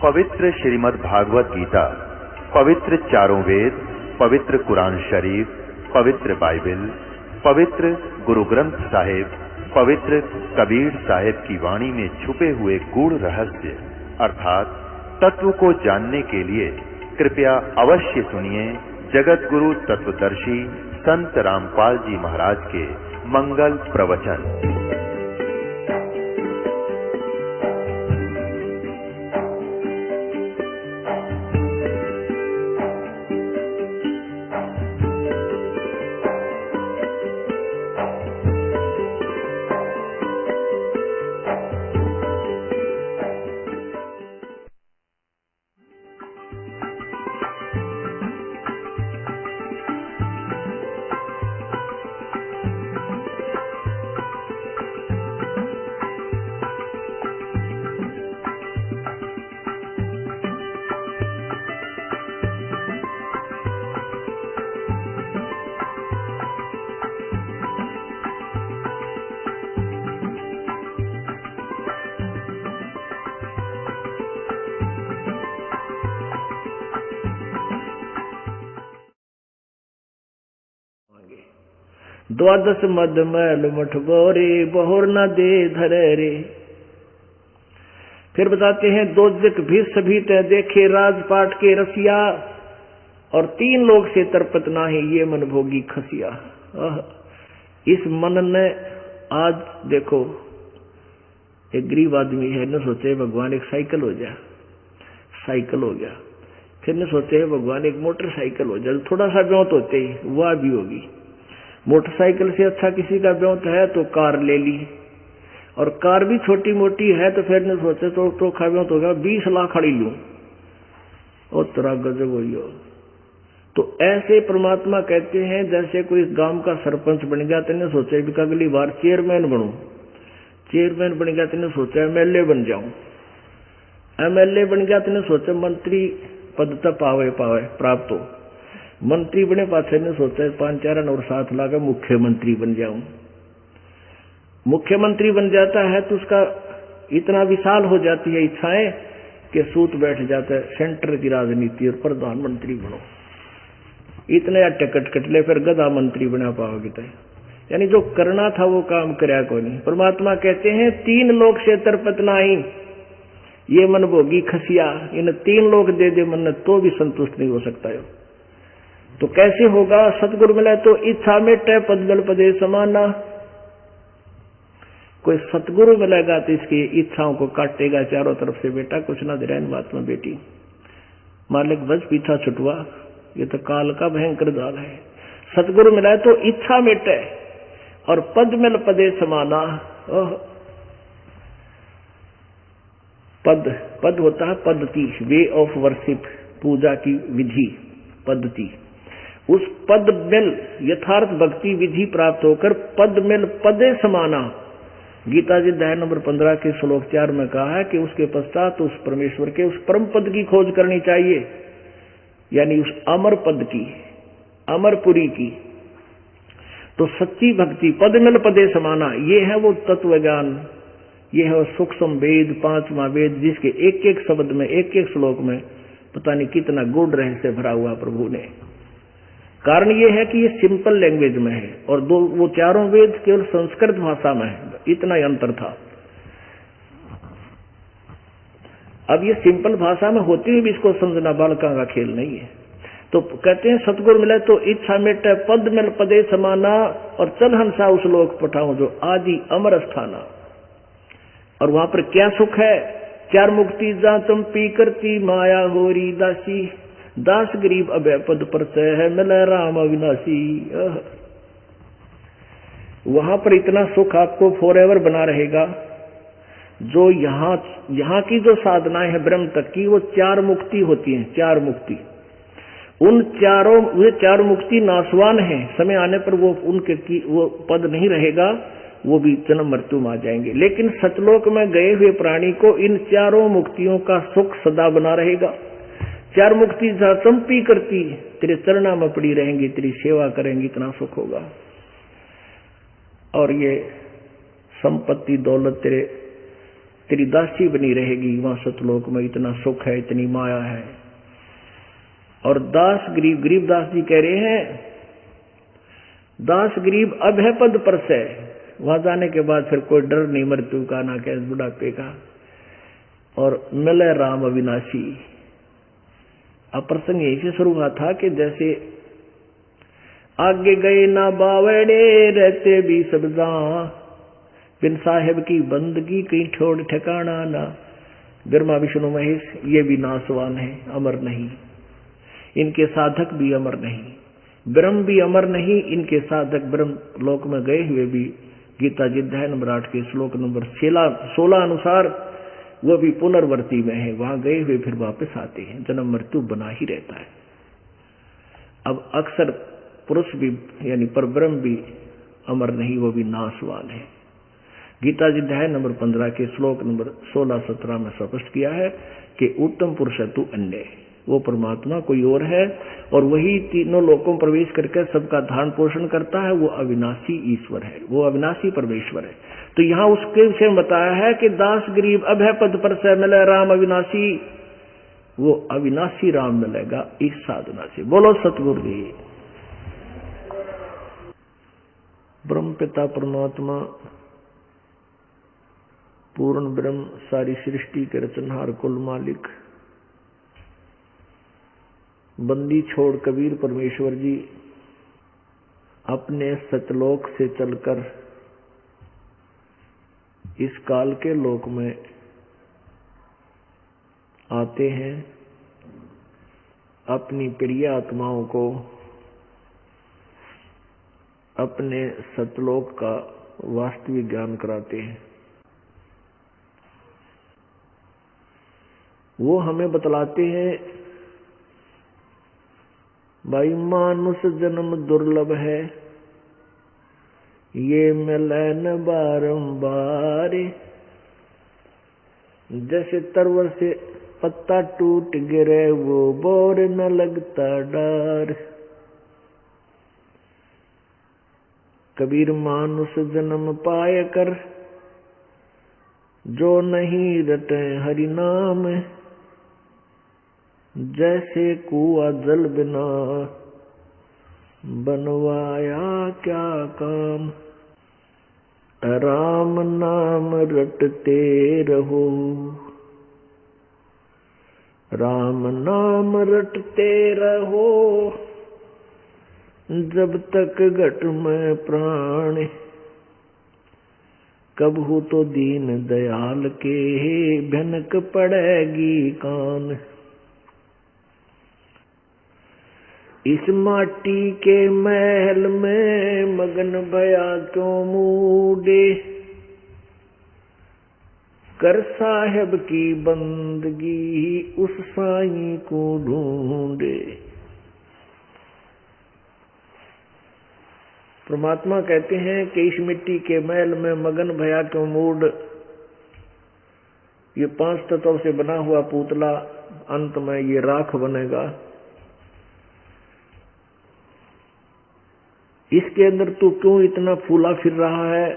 पवित्र श्रीमद् भागवत गीता, पवित्र चारों वेद, पवित्र कुरान शरीफ, पवित्र बाइबल, पवित्र गुरु ग्रंथ साहिब, पवित्र कबीर साहिब की वाणी में छुपे हुए गूढ़ रहस्य अर्थात तत्व को जानने के लिए कृपया अवश्य सुनिए जगत गुरु तत्वदर्शी संत रामपाल जी महाराज के मंगल प्रवचन। द्वादश मद मैल मठ बोरे बहुर न दे धरे रे। फिर बताते हैं दोजक भी सभी तय देखे राजपाट के रसिया, और तीन लोग से तरपत नाही ये मन भोगी खसिया। इस मन ने आज देखो एक गरीब आदमी है, न सोचे भगवान एक साइकिल हो जाए, साइकिल हो गया। फिर न सोचे भगवान एक मोटरसाइकिल हो जाए, थोड़ा सा ब्योत होते ही वह भी होगी। मोटरसाइकिल से अच्छा किसी का ब्योत है तो कार ले ली, और कार भी छोटी मोटी है तो फिर ने सोचे तो खा ब्योत होगा 20 लाख खड़ी लूं, और तेरा गजब हो। तो ऐसे परमात्मा कहते हैं जैसे कोई गांव का सरपंच बन गया तो सोचे कि अगली बार चेयरमैन बनूं, चेयरमैन बन गया तो सोचा एमएलए बन जाऊं, एमएलए बन गया तो सोचा मंत्री पद तक पावे प्राप्त हो, मंत्री बने पाछे ने सोचा 5-4 और 7 लाख मुख्यमंत्री बन जाऊं। मुख्यमंत्री बन जाता है तो उसका इतना विशाल हो जाती है इच्छाएं कि सूत बैठ जाता है सेंटर की राजनीति और प्रधानमंत्री बनो, इतने या टिकट कट ले फिर गधा मंत्री बना पाओगे तो। यानी जो करना था वो काम करया को नहीं। परमात्मा कहते हैं 3 लोग से तरपत नाही ये मन भोगी खसिया। इन 3 लोग दे दे मन तो भी संतुष्ट नहीं हो सकता है। तो कैसे होगा? सतगुरु मिला तो इच्छा मेटे पद बल पदे समाना। कोई सतगुरु मिलेगा तो इसकी इच्छाओं को काटेगा चारों तरफ से। बेटा कुछ ना दे रहा इन बात में, बेटी मालिक बस पीछा छुटवा, ये तो काल का भयंकर जाल है। सतगुरु मिला तो इच्छा मेटे और पद मिल पदे समाना। पद होता है पद्धति, वे ऑफ वर्शिप, पूजा की विधि पद्धति। उस पद मिल यथार्थ भक्ति विधि प्राप्त होकर पद मिल पदे समाना। गीता जी अध्याय नंबर 15 के श्लोक 4 में कहा है कि उसके पश्चात उस परमेश्वर के उस परम पद की खोज करनी चाहिए, यानी उस अमर पद की, अमरपुरी की। तो सच्ची भक्ति पद मिल पदे समाना, ये है वो तत्व ज्ञान, ये है सूक्ष्म वेद, 5वां वेद, जिसके एक एक शब्द में एक एक श्लोक में पता नहीं कितना गूढ़ रहस्य भरा हुआ प्रभु ने। कारण ये है कि ये सिंपल लैंग्वेज में है, और वो चारों वेद केवल संस्कृत भाषा में है, इतना ही अंतर था। अब ये सिंपल भाषा में होती हुई भी इसको समझना बालका का खेल नहीं है। तो कहते हैं सतगुरु मिले तो इच्छा मेटे पद मिल पदे समाना, और चल हंसा उस लोक पठाऊं जो आदि अमर स्थाना। और वहां पर क्या सुख है? 4 मुक्ति जा तुम पी करती माया होरी दासी, दास गरीब अभय पद पर से है मिले राम अविनाशी। वहां पर इतना सुख आपको फॉरएवर बना रहेगा। जो यहाँ की जो साधनाएं हैं ब्रह्म तक की, वो 4 मुक्ति होती हैं, 4 मुक्ति। उन चारों, वे 4 मुक्ति नाशवान हैं, समय आने पर वो उनके वो पद नहीं रहेगा, वो भी जन्म मृत्यु में आ जाएंगे। लेकिन सतलोक में गए हुए प्राणी को इन 4 मुक्तियों का सुख सदा बना रहेगा। 4 मुक्ति संपी करती तेरे चरणा में पड़ी रहेंगी, तेरी सेवा करेंगी, इतना सुख होगा। और ये संपत्ति दौलत तेरे तेरी दासी बनी रहेगी। वहां सतलोक में इतना सुख है, इतनी माया है। और दास गरीब दास जी कह रहे हैं, दास गरीब अब है पद पर से। वहां जाने के बाद फिर कोई डर नहीं मृत्यु का, ना कैसे बुढ़ापे का। और मिले राम अविनाशी। अब प्रसंग यही से शुरू हुआ था कि जैसे आगे गए ना बावड़े, रहते भी सब जहां, बिन साहेब की बंदगी कहीं ठोड़ ठिकाना ना। ब्रह्मा विष्णु महेश ये भी नासवान है, अमर नहीं। इनके साधक भी अमर नहीं, ब्रह्म भी अमर नहीं। इनके साधक ब्रह्म लोक में गए हुए भी गीता जी अध्याय नंबर 8 के श्लोक नंबर 16 अनुसार वो भी पुनर्वर्ती में है। वहां गए हुए फिर वापस आते हैं, जन्म मृत्यु बना ही रहता है। अब अक्सर पुरुष भी यानी पर ब्रह्म भी अमर नहीं, वो भी नाशवान है। गीता जी अध्याय नंबर 15 के श्लोक नंबर 16-17 में स्पष्ट किया है कि उत्तम पुरुष है तू अन्य, वो परमात्मा कोई और है, और वही तीनों लोकों में प्रवेश करके सबका धारण पोषण करता है। वो अविनाशी ईश्वर है, वो अविनाशी परमेश्वर है। तो यहाँ उसके विषय में बताया है कि दास गरीब अब है पद पर से, मिले राम अविनाशी। वो अविनाशी राम मिलेगा इस साधना से। बोलो सतगुरु जी। ब्रह्म पिता परमात्मा पूर्ण ब्रह्म, सारी सृष्टि के रचनहार, कुल मालिक, बंदी छोड़ कबीर परमेश्वर जी अपने सतलोक से चलकर इस काल के लोक में आते हैं, अपनी प्रिय आत्माओं को अपने सतलोक का वास्तविक ज्ञान कराते हैं। वो हमें बतलाते हैं, भाई मानुष जन्म दुर्लभ है, ये मिले न बारंबार। जैसे तरवर से पत्ता टूट गिरे, वो बोर न लगता डार। कबीर मानुष जन्म पाए कर, जो नहीं रटे हरि नाम। जैसे कुआ जल बिना, बनवाया क्या काम। राम नाम रटते रहो, राम नाम रटते रहो, जब तक घट में प्राण। कबहू तो दीन दयाल के, भनक पड़ेगी कान। इस माटी के महल में मगन भया क्यों मूडे। कर साहेब की बंदगी, उस साईं को ढूंढे। परमात्मा कहते हैं कि इस मिट्टी के महल में मगन भया क्यों मूड। ये 5 तत्वों से बना हुआ पुतला अंत में ये राख बनेगा। इसके अंदर तू क्यों इतना फूला फिर रहा है,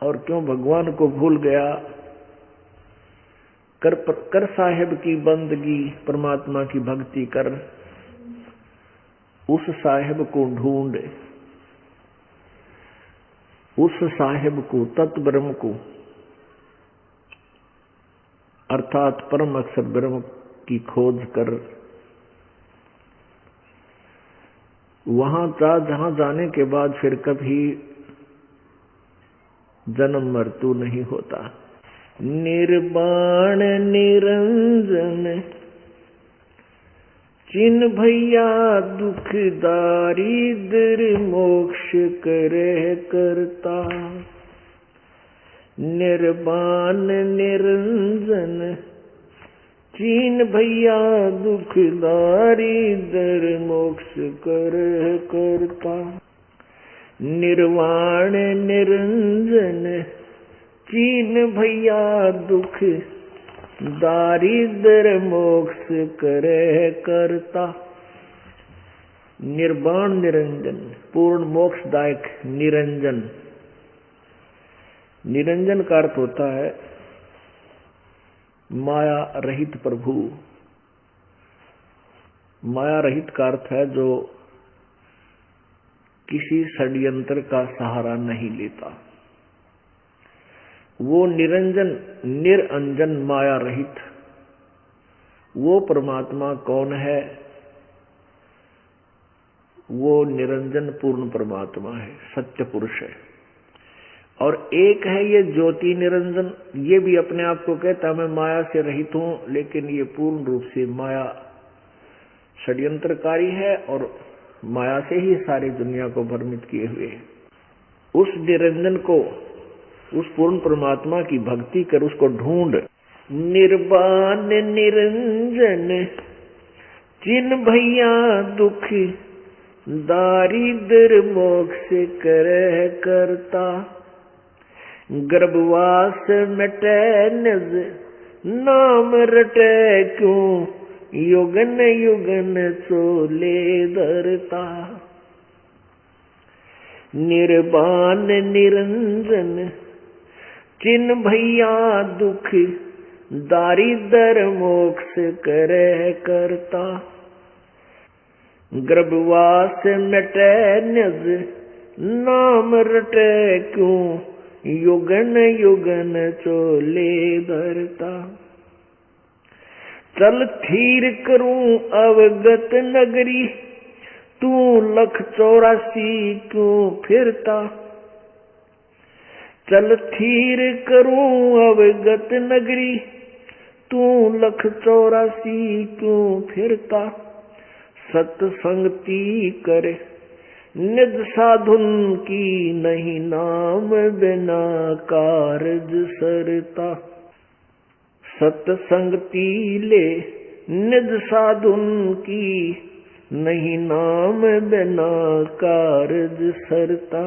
और क्यों भगवान को भूल गया। कर साहेब की बंदगी, परमात्मा की भक्ति कर। उस साहेब को ढूंढ, उस साहेब को, तत्व ब्रह्म को, अर्थात परम अक्षर ब्रह्म की खोज कर। वहां जहां जाने के बाद फिर कभी जन्म मृत्यु नहीं होता। निर्वाण निरंजन, चिन भैया दुख दारिद्र, मोक्ष करे करता। निर्वाण निरंजन, चीन भैया दुख दारिद्र, मोक्ष कर करता। निर्वाण निरंजन, चीन भैया दुख दारिद्र, मोक्ष करे करता। निर्वाण निरंजन, पूर्ण मोक्षदायक निरंजन। निरंजन का अर्थ होता है माया रहित प्रभु। माया रहित का अर्थ है जो किसी षड्यंत्र का सहारा नहीं लेता। वो निरंजन, निरंजन, माया रहित, वो परमात्मा कौन है? वो निरंजन पूर्ण परमात्मा है, सत्य पुरुष है। और एक है ये ज्योति निरंजन, ये भी अपने आप को कहता मैं माया से रहित हूं, लेकिन ये पूर्ण रूप से माया षड्यंत्रकारी है और माया से ही सारी दुनिया को भ्रमित किए हुए है। उस निरंजन को, उस पूर्ण परमात्मा की भक्ति कर, उसको ढूंढ। निर्वाण निरंजन जिन भैया दुख दारिद्र मोक्ष करह करता, गर्भवास मिटे निज नाम रटे क्यों, युगन युगन चोले धरता। निर्वाण निरंजन जिन भैया दुख दारिद्र मोक्ष करह करता, गर्भवास मिटे निज नाम रटे क्यों, युगन युगन चोले धरता। चल थीर करूं अवगत नगरी, तू 184 क्यों फिरता। चल थीर करूं अवगत नगरी, तू 184 क्यों फिरता। सत्संगति करे निज साधुन की, नहीं नाम बिना कारज सरता। सत्संगति ले निज साधुन की, नहीं नाम बिना कारज सरता।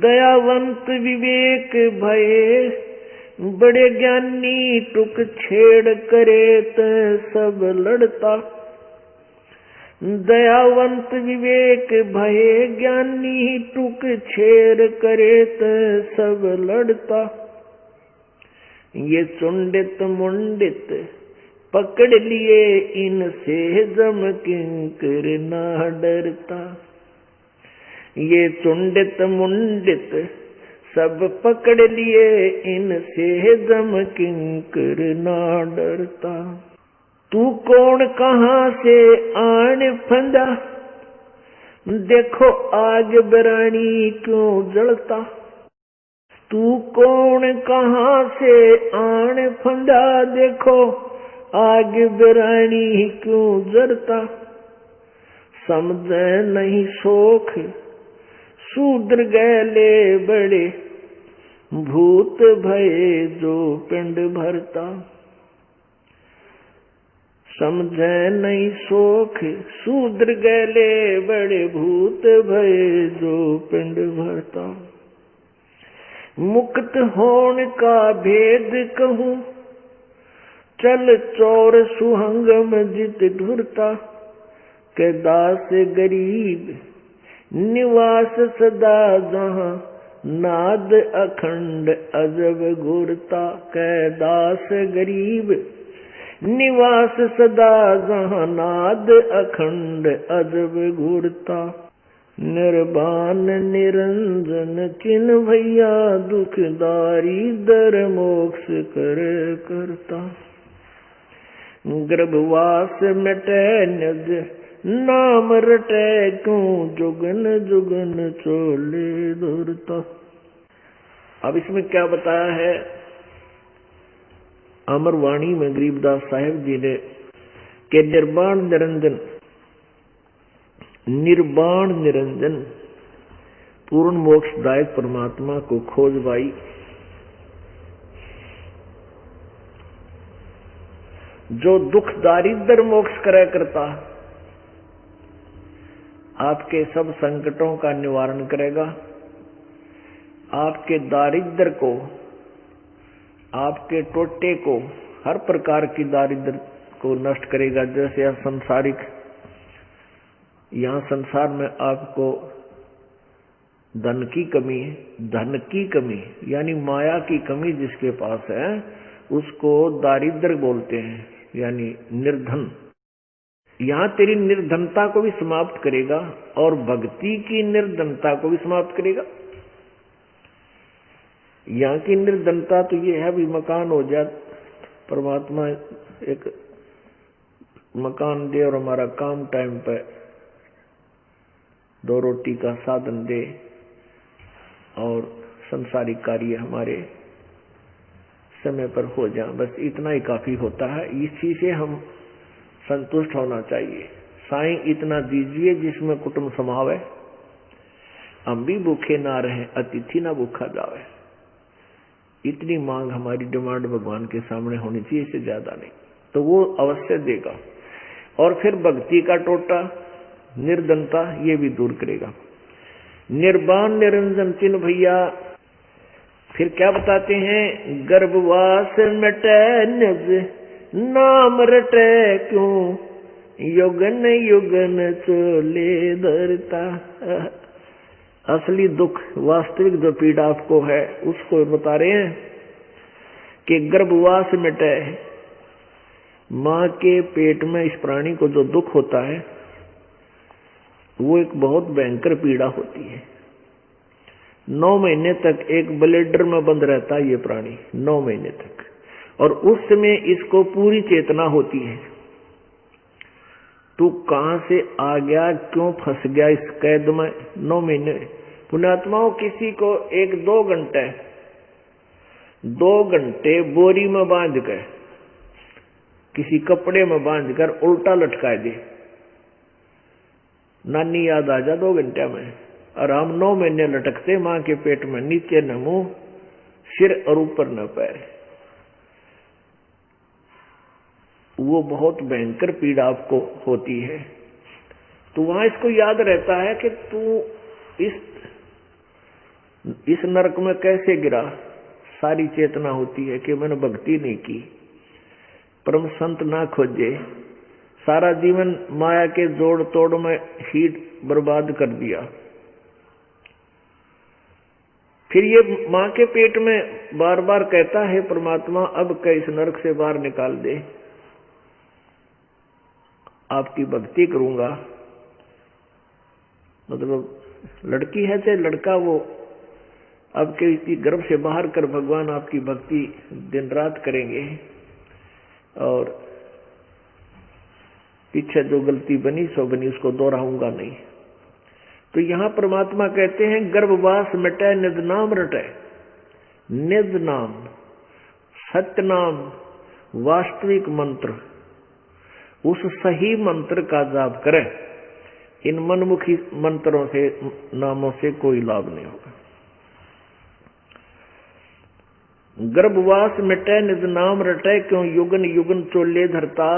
दयावंत विवेक भये बड़े ज्ञानी, टुक छेड़ करे त सब लड़ता। दयावंत विवेक भये ज्ञानी, टुक छेड़ करे त सब लड़ता। ये चुंडित मुंडित पकड़ लिए, इनसे जम किंकर ना डरता। ये चुंडित मुंडित सब पकड़ लिए, इनसे जम किंकर ना डरता। तू कौन कहाँ से आन फंदा, देखो आग बरानी क्यों जलता। तू कौन कहाँ से आन फंदा, देखो आग बरानी क्यों जलता। समझे नहीं सोख शूद्र गैले बड़े, भूत भये जो पिंड भरता। समझे नहीं सोख शूद्र गैले बड़े, भूत भये जो पिंड भरता। मुक्त होने का भेद कहूँ, चल चोर सुहंगम जित ढुरता। के दास गरीब निवास सदा जहाँ, नाद अखंड अजब घूरता। के दास गरीब निवास सदा जहाँ, नाद अखंड अजब घूरता। निर्वाण निरंजन चिन भैया दुख दारिद्र मोक्ष कर करता। गर्भवास मिटे निज नाम रटे क्यों, जुगन जुगन चोले धरता। अब इसमें क्या बताया है? अमरवाणी में गरीबदास साहेब जी ने के निर्वाण निरंजन, निर्वाण निरंजन पूर्ण मोक्षदायक परमात्मा को खोज पाई। जो दुख दारिद्र मोक्ष करे करता, आपके सब संकटों का निवारण करेगा, आपके दारिद्र को, आपके टोटे को, हर प्रकार की दारिद्र को नष्ट करेगा। जैसे सांसारिक, यहाँ संसार में आपको धन की कमी है, धन की कमी यानी माया की कमी जिसके पास है उसको दारिद्र बोलते हैं, यानी निर्धन। यहां तेरी निर्धनता को भी समाप्त करेगा और भक्ति की निर्धनता को भी समाप्त करेगा। यहाँ की निर्धनता तो ये है, भी मकान हो जाए, परमात्मा एक मकान दे और हमारा काम टाइम पे 2 रोटी का साधन दे और संसारिक कार्य हमारे समय पर हो जाए, बस इतना ही काफी होता है। इसी से हम संतुष्ट होना चाहिए। साईं इतना दीजिए जिसमें कुटुंब समावे, हम भी भूखे ना रहे, अतिथि ना भूखा जावे। इतनी मांग हमारी डिमांड भगवान के सामने होनी चाहिए, इससे ज्यादा नहीं, तो वो अवश्य देगा। और फिर भक्ति का टोटा, निर्धनता, ये भी दूर करेगा। निर्वाण निरंजन चिन्ह भैया फिर क्या बताते हैं, गर्भवास मिटे निज नाम रटे क्यों, युगन युगन चोले धरता। असली दुख, वास्तविक जो पीड़ा आपको है उसको बता रहे हैं कि गर्भवास मिटे, मां के पेट में इस प्राणी को जो दुख होता है वो एक बहुत भयंकर पीड़ा होती है। 9 महीने तक एक ब्लेडर में बंद रहता है ये प्राणी, 9 महीने तक, और उस समय इसको पूरी चेतना होती है। तू कहां से आ गया, क्यों फंस गया इस कैद में 9 महीने। पुण्यात्माओं, किसी को 1-2 घंटे 2 घंटे बोरी में बांध कर, किसी कपड़े में बांध कर उल्टा लटका दे, नानी याद आ जा 2 घंटे में, और हम 9 महीने लटकते मां के पेट में, नीचे न मुंह, सिर और ऊपर न पैर। वो बहुत भयंकर पीड़ा आपको होती है। तो वहां इसको याद रहता है कि तू इस नरक में कैसे गिरा। सारी चेतना होती है कि मैंने भक्ति नहीं की, परम संत ना खोजे, सारा जीवन माया के जोड़ तोड़ में ही बर्बाद कर दिया। फिर ये मां के पेट में बार बार कहता है परमात्मा अब कै इस नरक से बाहर निकाल दे, आपकी भक्ति करूंगा। मतलब लड़की है चाहे लड़का, वो अब के गर्भ से बाहर कर भगवान आपकी भक्ति दिन रात करेंगे, और पीछे जो गलती बनी सो बनी, उसको दोहराऊंगा नहीं। तो यहां परमात्मा कहते हैं गर्भवास मिटे निज नाम रटे। निज नाम, सत्य नाम, वास्तविक मंत्र, उस सही मंत्र का जाप करें। इन मनमुखी मंत्रों से, नामों से कोई लाभ नहीं होगा। गर्भवास मिटे निज नाम रटे क्यों युगन युगन चोले धरता।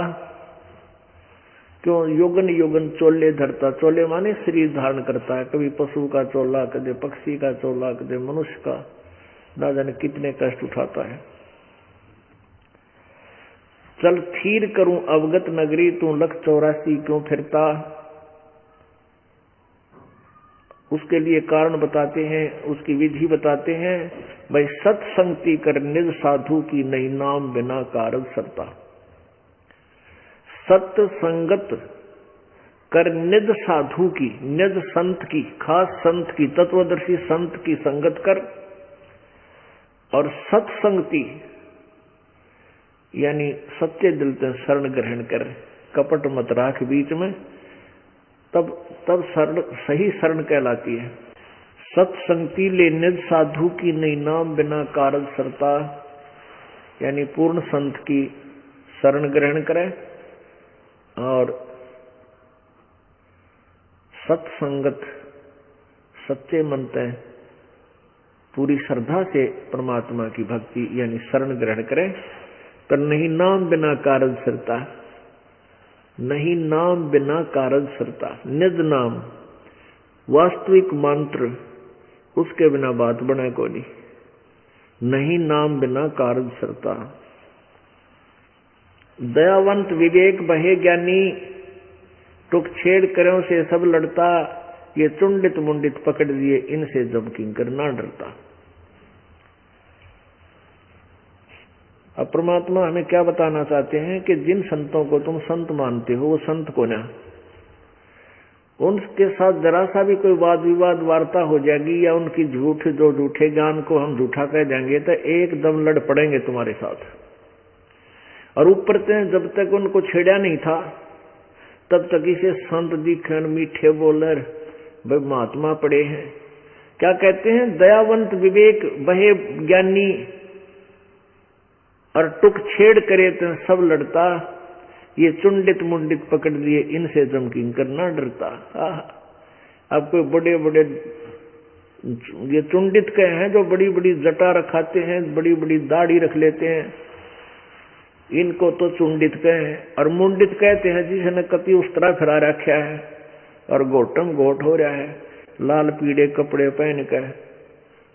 क्यों युगन युगन चोले धरता। चोले माने शरीर धारण करता है, कभी पशु का चोला, कभी पक्षी का चोला, कभी मनुष्य का, ना जाने कितने कष्ट उठाता है। चल थीर करूं अवगत नगरी, तू लख 84 क्यों फिरता। उसके लिए कारण बताते हैं, उसकी विधि बताते हैं। भाई सत्संगति कर निज साधु की, नहीं नाम बिना कारज सरता। सत्य संगत कर निज साधु की, निज संत की, खास संत की, तत्वदर्शी संत की संगत कर, और सत्संगति यानी सच्चे दिल से शरण ग्रहण कर, कपट मत राख बीच में, तब शरण सही शरण कहलाती है। सत्संगति ले निज साधु की, नहीं नाम बिना कारज सरता, यानी पूर्ण संत की शरण ग्रहण करें और सत्संगत, सच्चे मन से पूरी श्रद्धा से परमात्मा की भक्ति यानी शरण ग्रहण करें। पर नहीं नाम बिना कारज सरता, नहीं नाम बिना कारज सरता। निज नाम, वास्तविक मंत्र, उसके बिना बात बने को नहीं। नहीं नाम बिना कारज सरता। दयावंत विवेक बहे ज्ञानी, टुक छेड़ करो से सब लड़ता। ये चुंडित मुंडित पकड़ दिए, इनसे जब किंकर ना डरता। अब परमात्मा हमें क्या बताना चाहते हैं कि जिन संतों को तुम संत मानते हो वो संत को ना, उनके साथ जरा सा भी कोई वाद विवाद वार्ता हो जाएगी या उनकी झूठे ज्ञान को हम झूठा कह देंगे तो एकदम लड़ पड़ेंगे तुम्हारे साथ। और ऊपर से जब तक उनको छेड़ा नहीं था तब तक इसे संत दिखन मीठे बोलर भाई महात्मा पड़े हैं। क्या कहते हैं, दयावंत विवेक बहे ज्ञानी और टुक छेड़ करे तो सब लड़ता, ये चुंडित मुंडित पकड़ लिए, इनसे जम किंकर ना डरता। अब कोई बड़े बड़े ये चुंडित कहे हैं जो बड़ी बड़ी जटा रखाते हैं, बड़ी बड़ी दाढ़ी रख लेते हैं, इनको तो चुंडित कहे। और मुंडित कहते हैं जिसने कति उस तरह फिरा रखा है और गोटम गोट हो रहा है, लाल पीड़े कपड़े पहन कर,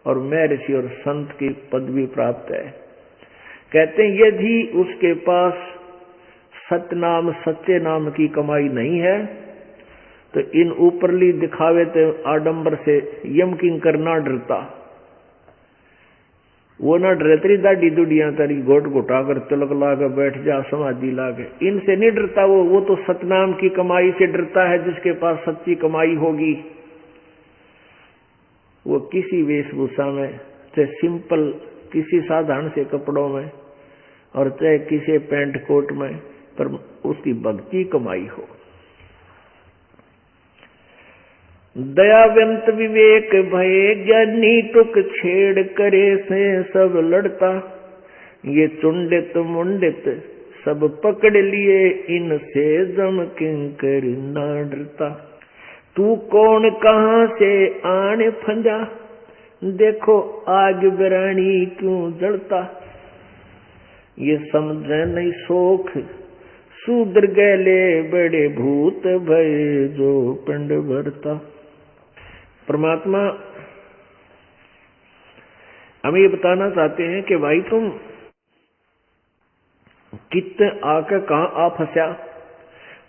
और महर्षि और संत की पदवी प्राप्त है। कहते हैं यदि उसके पास सतनाम सच्चे नाम की कमाई नहीं है तो इन ऊपरली दिखावे तो आडंबर से यम किंकर ना डरता। वो ना डरे तेरी दाढ़ी दुडिया तेरी घोट घुटा कर तिलक लाकर बैठ जा समाधि लाके, इनसे नहीं डरता। वो तो सतनाम की कमाई से डरता है जिसके पास सच्ची कमाई होगी। वो किसी वेशभूषा में, चाहे सिंपल किसी साधारण से कपड़ों में और चाहे किसी पैंट कोट में, पर उसकी भक्ति कमाई हो। दयावंत विवेक भय ज्ञानी टुक छेड़ करे से सब लड़ता, ये चुंडित मुंडित सब पकड़ लिए, इनसे जम किंकर ना डरता। तू कौन कहां से आने फंजा, देखो आग बिरानी क्यों जलता, ये समझे नहीं सोख शूद्र गैले बड़े भूत भय जो पिंड भरता। परमात्मा हमें ये बताना चाहते हैं कि भाई तुम कितने आकर कहां आ फंसा,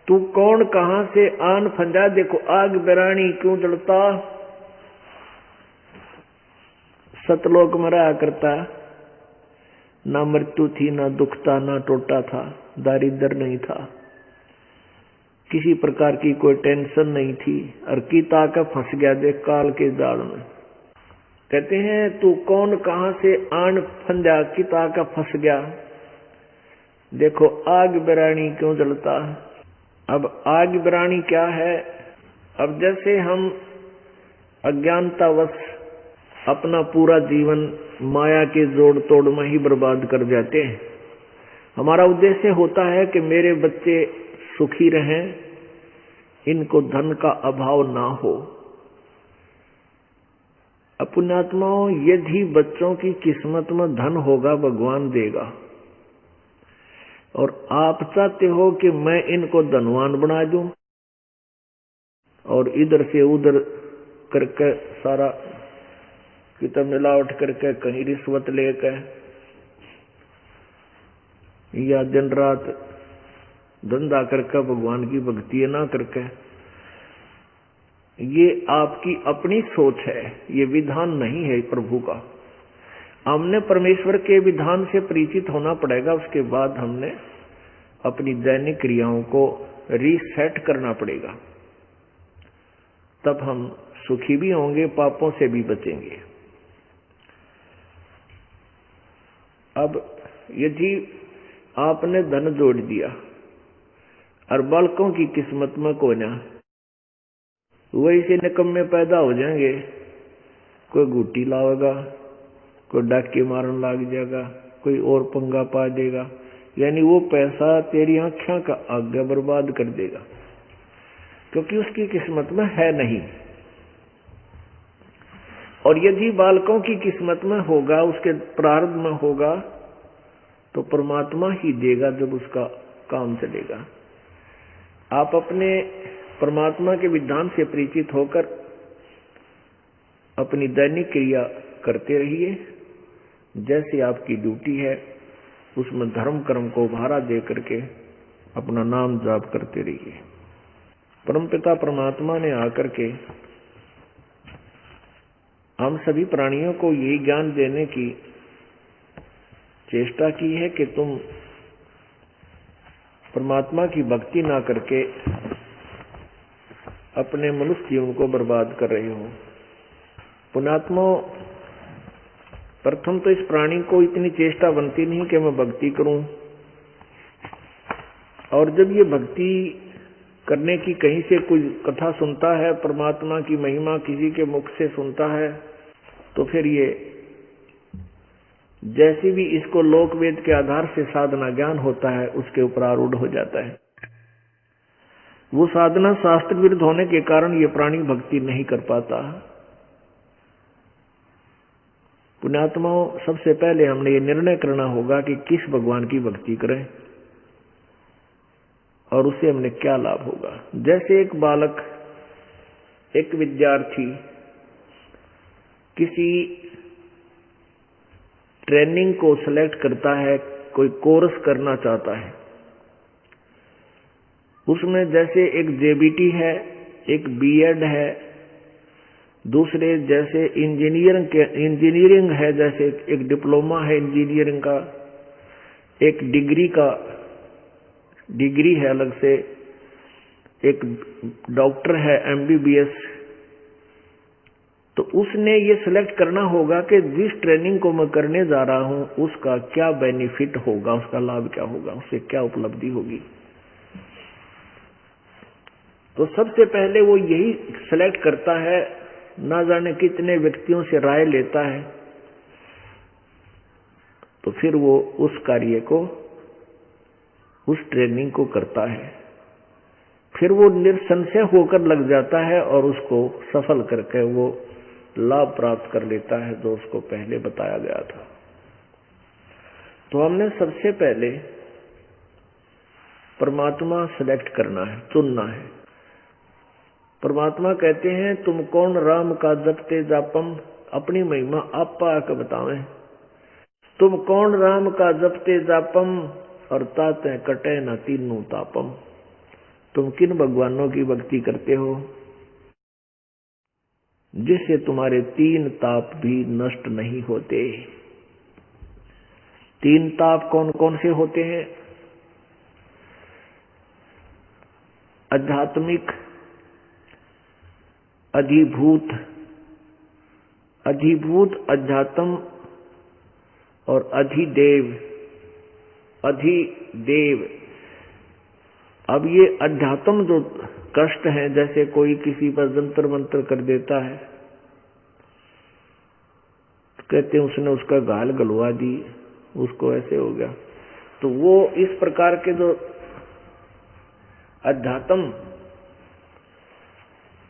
तू कौन कहां से आन फंजा, देखो आग बिरानी क्यों जलता। सतलोक में रहा करता, ना मृत्यु थी, ना दुख था, ना टोटा था, दारिद्र नहीं था, किसी प्रकार की कोई टेंशन नहीं थी, और कीता का फंस गया देख काल के जाल में। कहते हैं तू कौन कहां से आन फंजा, कीता का फंस गया, देखो आग बिरानी क्यों जलता। अब आग बिरानी क्या है, अब जैसे हम अज्ञानतावश अपना पूरा जीवन माया के जोड़ तोड़ में ही बर्बाद कर जाते हैं। हमारा उद्देश्य होता है कि मेरे बच्चे सुखी रहें, इनको धन का अभाव ना हो। पुण्यात्माओं, यदि बच्चों की किस्मत में धन होगा भगवान देगा, और आप चाहते हो कि मैं इनको धनवान बना दूं और इधर से उधर करके सारा किताब मिलावट करके कहीं रिश्वत लेकर या दिन रात धंधा करके भगवान की भक्ति ना करके, ये आपकी अपनी सोच है, ये विधान नहीं है प्रभु का। हमने परमेश्वर के विधान से परिचित होना पड़ेगा, उसके बाद हमने अपनी दैनिक क्रियाओं को रीसेट करना पड़ेगा, तब हम सुखी भी होंगे, पापों से भी बचेंगे। अब यदि आपने धन जोड़ दिया और बालकों की किस्मत में कोई ना, वही से निकम्मे पैदा हो जाएंगे, कोई गुट्टी लाएगा, कोई डाके मारन लग जाएगा, कोई और पंगा पा देगा, यानी वो पैसा तेरी आंखों का आगे बर्बाद कर देगा, क्योंकि उसकी किस्मत में है नहीं। और यदि बालकों की किस्मत में होगा, उसके प्रारब्ध में होगा, तो परमात्मा ही देगा जब उसका काम चलेगा। आप अपने परमात्मा के विधान से परिचित होकर अपनी दैनिक क्रिया करते रहिए, जैसे आपकी ड्यूटी है उसमें धर्म कर्म को उभारा दे करके अपना नाम जाप करते रहिए। परमपिता परमात्मा ने आकर के हम सभी प्राणियों को यही ज्ञान देने की चेष्टा की है कि तुम परमात्मा की भक्ति ना करके अपने मनुष्य जीवन को बर्बाद कर रहे हो। पुण्यात्मा, प्रथम तो इस प्राणी को इतनी चेष्टा बनती नहीं कि मैं भक्ति करूं, और जब ये भक्ति करने की कहीं से कोई कथा सुनता है, परमात्मा की महिमा किसी के मुख से सुनता है, तो फिर ये जैसी भी इसको लोक वेद के आधार से साधना ज्ञान होता है उसके ऊपर आरूढ़ हो जाता है। वो साधना शास्त्र विरुद्ध होने के कारण ये प्राणी भक्ति नहीं कर पाता। पुण्यात्माओं, सबसे पहले हमने ये निर्णय करना होगा कि किस भगवान की भक्ति करें और उससे हमने क्या लाभ होगा। जैसे एक बालक, एक विद्यार्थी किसी ट्रेनिंग को सिलेक्ट करता है, कोई कोर्स करना चाहता है, उसमें जैसे एक जेबीटी है, एक बीएड है, दूसरे जैसे इंजीनियरिंग है, जैसे एक डिप्लोमा है इंजीनियरिंग का, एक डिग्री है अलग से, एक डॉक्टर है एमबीबीएस। तो उसने ये सिलेक्ट करना होगा कि जिस ट्रेनिंग को मैं करने जा रहा हूं उसका क्या बेनिफिट होगा, उसका लाभ क्या होगा, उससे क्या उपलब्धि होगी। तो सबसे पहले वो यही सिलेक्ट करता है, ना जाने कितने व्यक्तियों से राय लेता है, तो फिर वो उस कार्य को, उस ट्रेनिंग को करता है, फिर वो निसंशय होकर लग जाता है और उसको सफल करके वो लाभ प्राप्त कर लेता है जो उसको पहले बताया गया था। तो हमने सबसे पहले परमात्मा सेलेक्ट करना है, चुनना है। परमात्मा कहते हैं, तुम कौन राम का जपते जापम, अपनी महिमा आप आके बतावें। तुम कौन राम का जपते जापम, और ताते कटे न तीनों तापम। तुम किन भगवानों की भक्ति करते हो जिससे तुम्हारे तीन ताप भी नष्ट नहीं होते। तीन ताप कौन कौन से होते हैं? आध्यात्मिक, अधिभूत अध्यात्म और अधिदेव। अब ये अध्यात्म जो कष्ट है, जैसे कोई किसी पर जंतर मंतर कर देता है, तो कहते हैं उसने उसका गाल गलवा दी, उसको ऐसे हो गया। तो वो इस प्रकार के जो अध्यात्म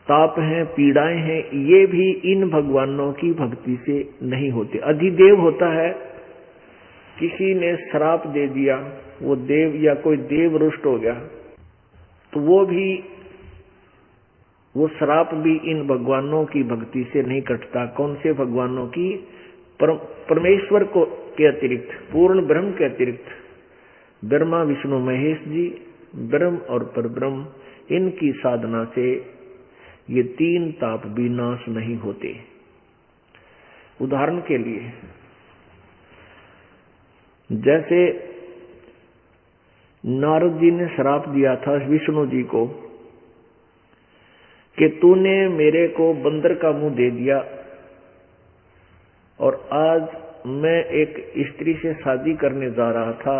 ताप हैं, पीड़ाएं हैं, ये भी इन भगवानों की भक्ति से नहीं होते। अधिदेव होता है, किसी ने श्राप दे दिया, वो देव या कोई देव रुष्ट हो गया, तो वो श्राप भी इन भगवानों की भक्ति से नहीं कटता। कौन से भगवानों की? परमेश्वर को के अतिरिक्त, पूर्ण ब्रह्म के अतिरिक्त ब्रह्मा विष्णु महेश जी, ब्रह्म और परब्रह्म, इनकी साधना से ये तीन ताप भी नाश नहीं होते। उदाहरण के लिए, जैसे नारद जी ने श्राप दिया था विष्णु जी को कि तूने मेरे को बंदर का मुंह दे दिया और आज मैं एक स्त्री से शादी करने जा रहा था,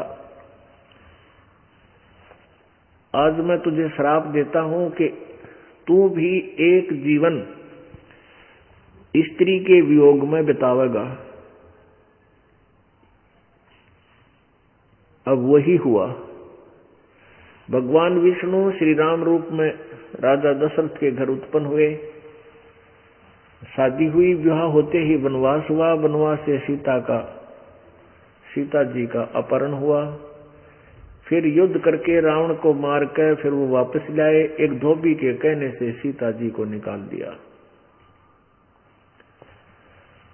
आज मैं तुझे श्राप देता हूं कि तू भी एक जीवन स्त्री के वियोग में बितावेगा। अब वही हुआ। भगवान विष्णु श्री राम रूप में राजा दशरथ के घर उत्पन्न हुए, शादी हुई, विवाह होते ही वनवास हुआ, वनवास से सीता जी का अपहरण हुआ, फिर युद्ध करके रावण को मार कर फिर वो वापस लाए। एक धोबी के कहने से सीता जी को निकाल दिया।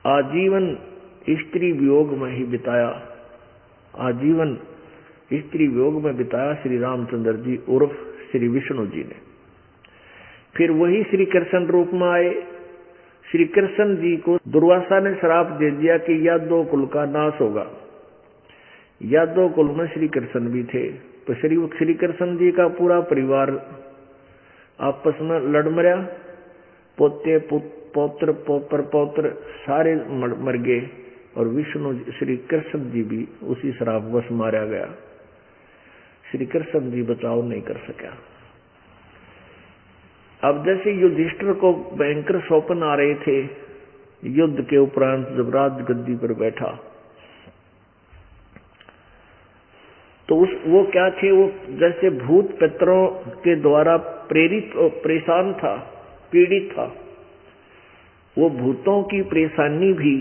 आजीवन स्त्री वियोग में ही बिताया, आजीवन स्त्री वियोग में बिताया श्री रामचंद्र जी उर्फ श्री विष्णु जी ने। फिर वही श्री कृष्ण रूप में आए, श्री कृष्ण जी को दुर्वासा ने श्राप दे दिया कि यादव कुल का नाश होगा। यादव कुल में श्री कृष्ण भी थे, तो श्री कृष्ण जी का पूरा परिवार आपस में लड़ मरा, पोते पौत्र पौत्र सारे मर गए, और विष्णु श्री कृष्ण जी भी उसी श्रापवश मारा गया। श्री कृष्ण जी बचाव नहीं कर सका। अब जैसे युधिष्ठिर को भयंकर स्वप्न आ रहे थे, युद्ध के उपरांत जब राज गद्दी पर बैठा, तो वो क्या थे, वो जैसे भूत पितरों के द्वारा प्रेरित और परेशान था, पीड़ित था। वो भूतों की परेशानी भी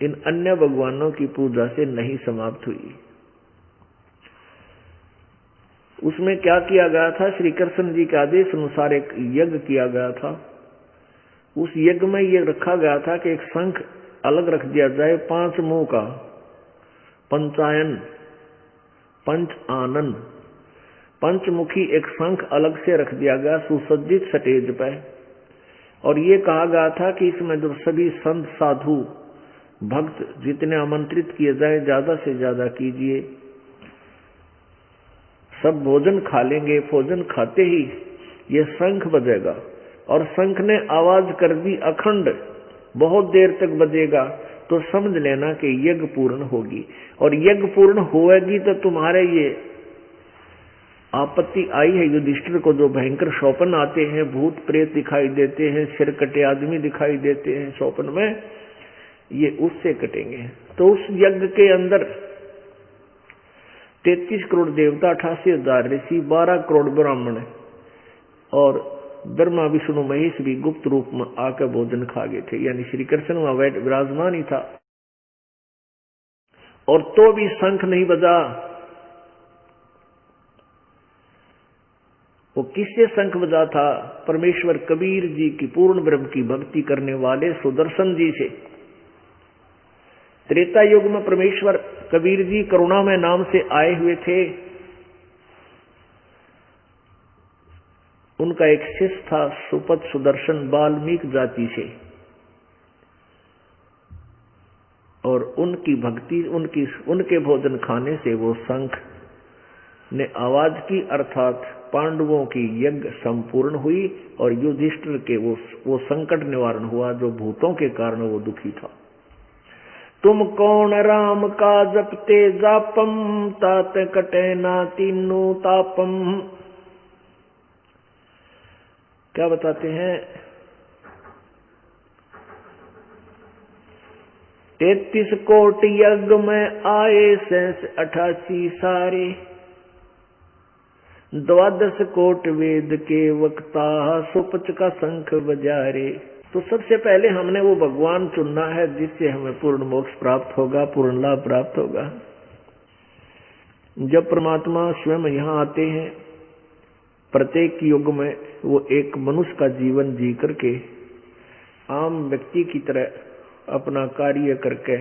इन अन्य भगवानों की पूजा से नहीं समाप्त हुई। उसमें क्या किया गया था, श्री कृष्ण जी के आदेश अनुसार एक यज्ञ किया गया था। उस यज्ञ में ये रखा गया था कि एक शंख अलग रख दिया जाए 5 मुंह का, पंचायन, पंच आनन, पंचमुखी एक शंख अलग से रख दिया गया सुसज्जित स्टेज पर। और ये कहा गया था कि इसमें जो सभी संत साधु भक्त जितने आमंत्रित किए जाए ज्यादा से ज्यादा कीजिए, सब भोजन खा लेंगे। भोजन खाते ही ये शंख बजेगा, और शंख ने आवाज कर दी अखंड, बहुत देर तक बजेगा, तो समझ लेना कि यज्ञ पूर्ण होगी। और यज्ञ पूर्ण होएगी तो तुम्हारे ये आपत्ति आई है युधिष्ठिर को, जो भयंकर स्वप्न आते हैं, भूत प्रेत दिखाई देते हैं, सिर कटे आदमी दिखाई देते हैं स्वप्न में, ये उससे कटेंगे। तो उस यज्ञ के अंदर 33 करोड़ देवता, 88,000 ऋषि, 12 करोड़ ब्राह्मण और ब्रह्मा विष्णु महेश भी गुप्त रूप में आकर भोजन खा गए थे। यानी श्री कृष्ण वहां विराजमान ही था, और तो भी शंख नहीं बजा। वो किससे शंख बजा था? परमेश्वर कबीर जी की पूर्ण ब्रह्म की भक्ति करने वाले सुदर्शन जी से। त्रेता युग में परमेश्वर कबीर जी करुणामय नाम से आए हुए थे। उनका एक शिष्य था सुपत सुदर्शन, वाल्मीकि जाति से, और उनकी भक्ति, उनके भोजन खाने से वो शंख ने आवाज की, अर्थात पांडवों की यज्ञ संपूर्ण हुई, और युधिष्ठिर के वो संकट निवारण हुआ जो भूतों के कारण वो दुखी था। तुम कौन राम का जपते जापम, तात कटे ना तीनों तापम। क्या बताते हैं? 33 कोट यज्ञ में आए 88 सारे, 12 कोट वेद के वक्ता, सुपच का शंख बजारे। तो सबसे पहले हमने वो भगवान चुनना है जिससे हमें पूर्ण मोक्ष प्राप्त होगा, पूर्ण लाभ प्राप्त होगा। जब परमात्मा स्वयं यहाँ आते हैं, प्रत्येक युग में वो एक मनुष्य का जीवन जी करके आम व्यक्ति की तरह अपना कार्य करके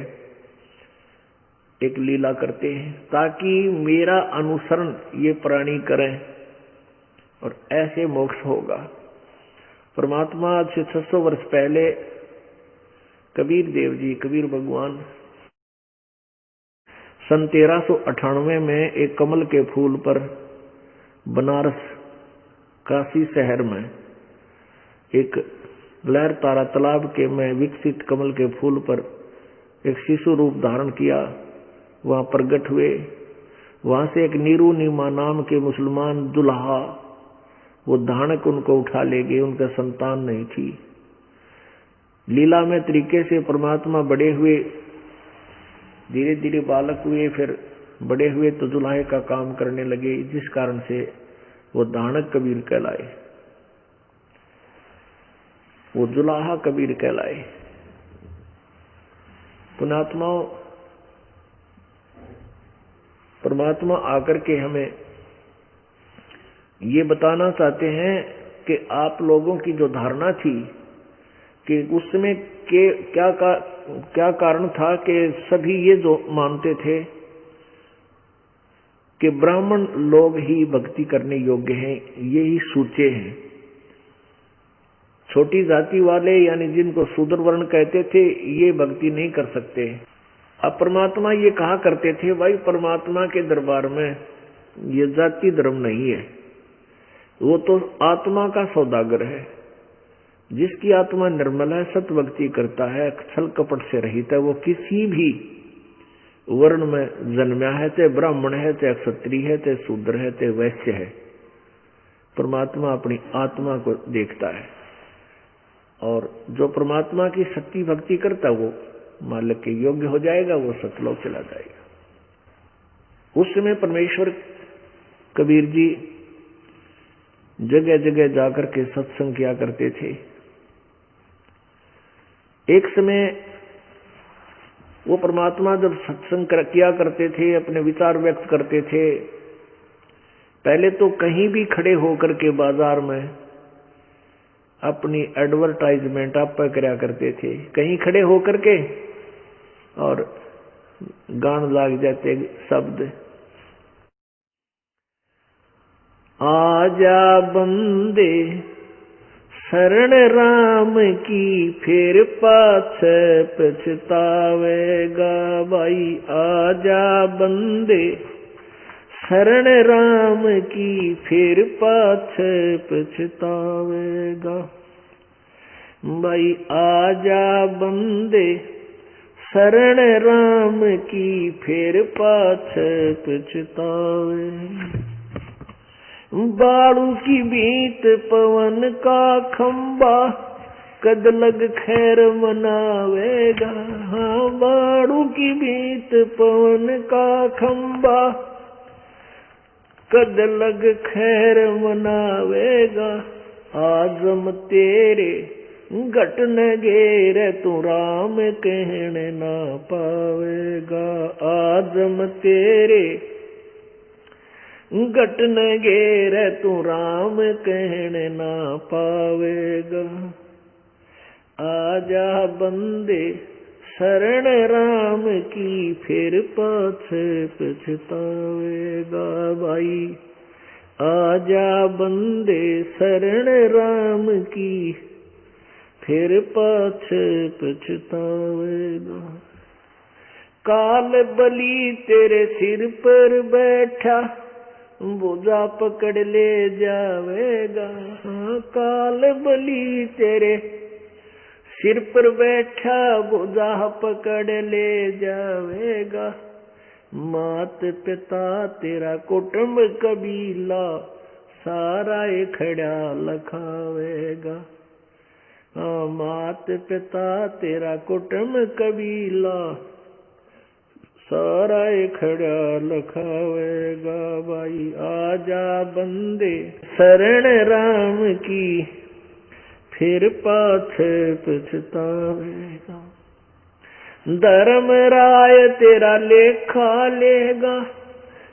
एक लीला करते हैं, ताकि मेरा अनुसरण ये प्राणी करें, और ऐसे मोक्ष होगा। परमात्मा आज से 600 वर्ष पहले कबीर देव जी, कबीर भगवान, सन 1398 में एक कमल के फूल पर बनारस काशी शहर में एक लहर तारा तालाब के में विकसित कमल के फूल पर एक शिशु रूप धारण किया, वहां प्रकट हुए। वहां से एक नीरू नीमा नाम के मुसलमान दुल्हा, वो धानक उनको उठा ले गए, उनका संतान नहीं थी। लीला में तरीके से परमात्मा बड़े हुए, धीरे धीरे बालक हुए, फिर बड़े हुए तो दुल्हे का काम करने लगे, जिस कारण से वो धानक कबीर कहलाए, वो दुल्हा कबीर कहलाए। पुण्यात्माओं, परमात्मा आकर के हमें ये बताना चाहते हैं कि आप लोगों की जो धारणा थी कि उसमें क्या कारण था कि सभी ये जो मानते थे कि ब्राह्मण लोग ही भक्ति करने योग्य हैं, ये ही सूचे हैं। छोटी जाति वाले यानी जिनको शूद्र वर्ण कहते थे ये भक्ति नहीं कर सकते। अब परमात्मा ये कहा करते थे, भाई परमात्मा के दरबार में ये जाति धर्म नहीं है, वो तो आत्मा का सौदागर है। जिसकी आत्मा निर्मल है, सत भक्ति करता है, छल कपट से रहित है, वो किसी भी वर्ण में जन्मा है, चाहे ब्राह्मण है, चाहे क्षत्रिय है, चाहे शूद्र है, चाहे वैश्य है, परमात्मा अपनी आत्मा को देखता है। और जो परमात्मा की सच्ची भक्ति करता वो मालिक के योग्य हो जाएगा, वो सतलोक चला जाएगा। उस समय परमेश्वर कबीर जी जगह जगह जाकर के सत्संग किया करते थे। एक समय वो परमात्मा जब सत्संग किया करते थे, अपने विचार व्यक्त करते थे, पहले तो कहीं भी खड़े होकर के बाजार में अपनी एडवर्टाइजमेंट आप पर कराया करते थे, कहीं खड़े होकर के, और गान लाग जाते शब्द, आजा बंदे शरण राम की, फिर पाछे पछतावेगा। भाई आजा बंदे शरण राम की, फिर पाछे पछतावेगा। भाई आजा बंदे शरण राम की, फिर पाछे पछतावेगा। बाड़ू की बीत पवन का खंबा, कद लग खैर मनावेगा। हाँ बाड़ू की बीत पवन का खंबा, कद लग खैर मनावेगा। आजम तेरे घट न घेर, तू राम कहने ना पावेगा। आजम तेरे घट न घेर, तू राम कहने ना पावेगा। आजा बंदे शरण राम की, फिर पाछे पछतावेगा। भाई आजा बंदे शरण राम की, फिर पाछे पछतावेगा। काल बलि तेरे सिर पर बैठा, बोझा पकड़ ले जावेगा। हाँ काल बलि तेरे सिर पर बैठा, बोझा पकड़ ले जावेगा। मात पिता तेरा कुटुंब कबीला, सारा खड़ा लखावेगा। हाँ मात पिता तेरा कुटुंब कबीला, सारा खड़ा लखावेगा। भाई आजा बंदे शरण राम की, फिर पाछे पछतावेगा। धर्म राय तेरा लेखा लेगा,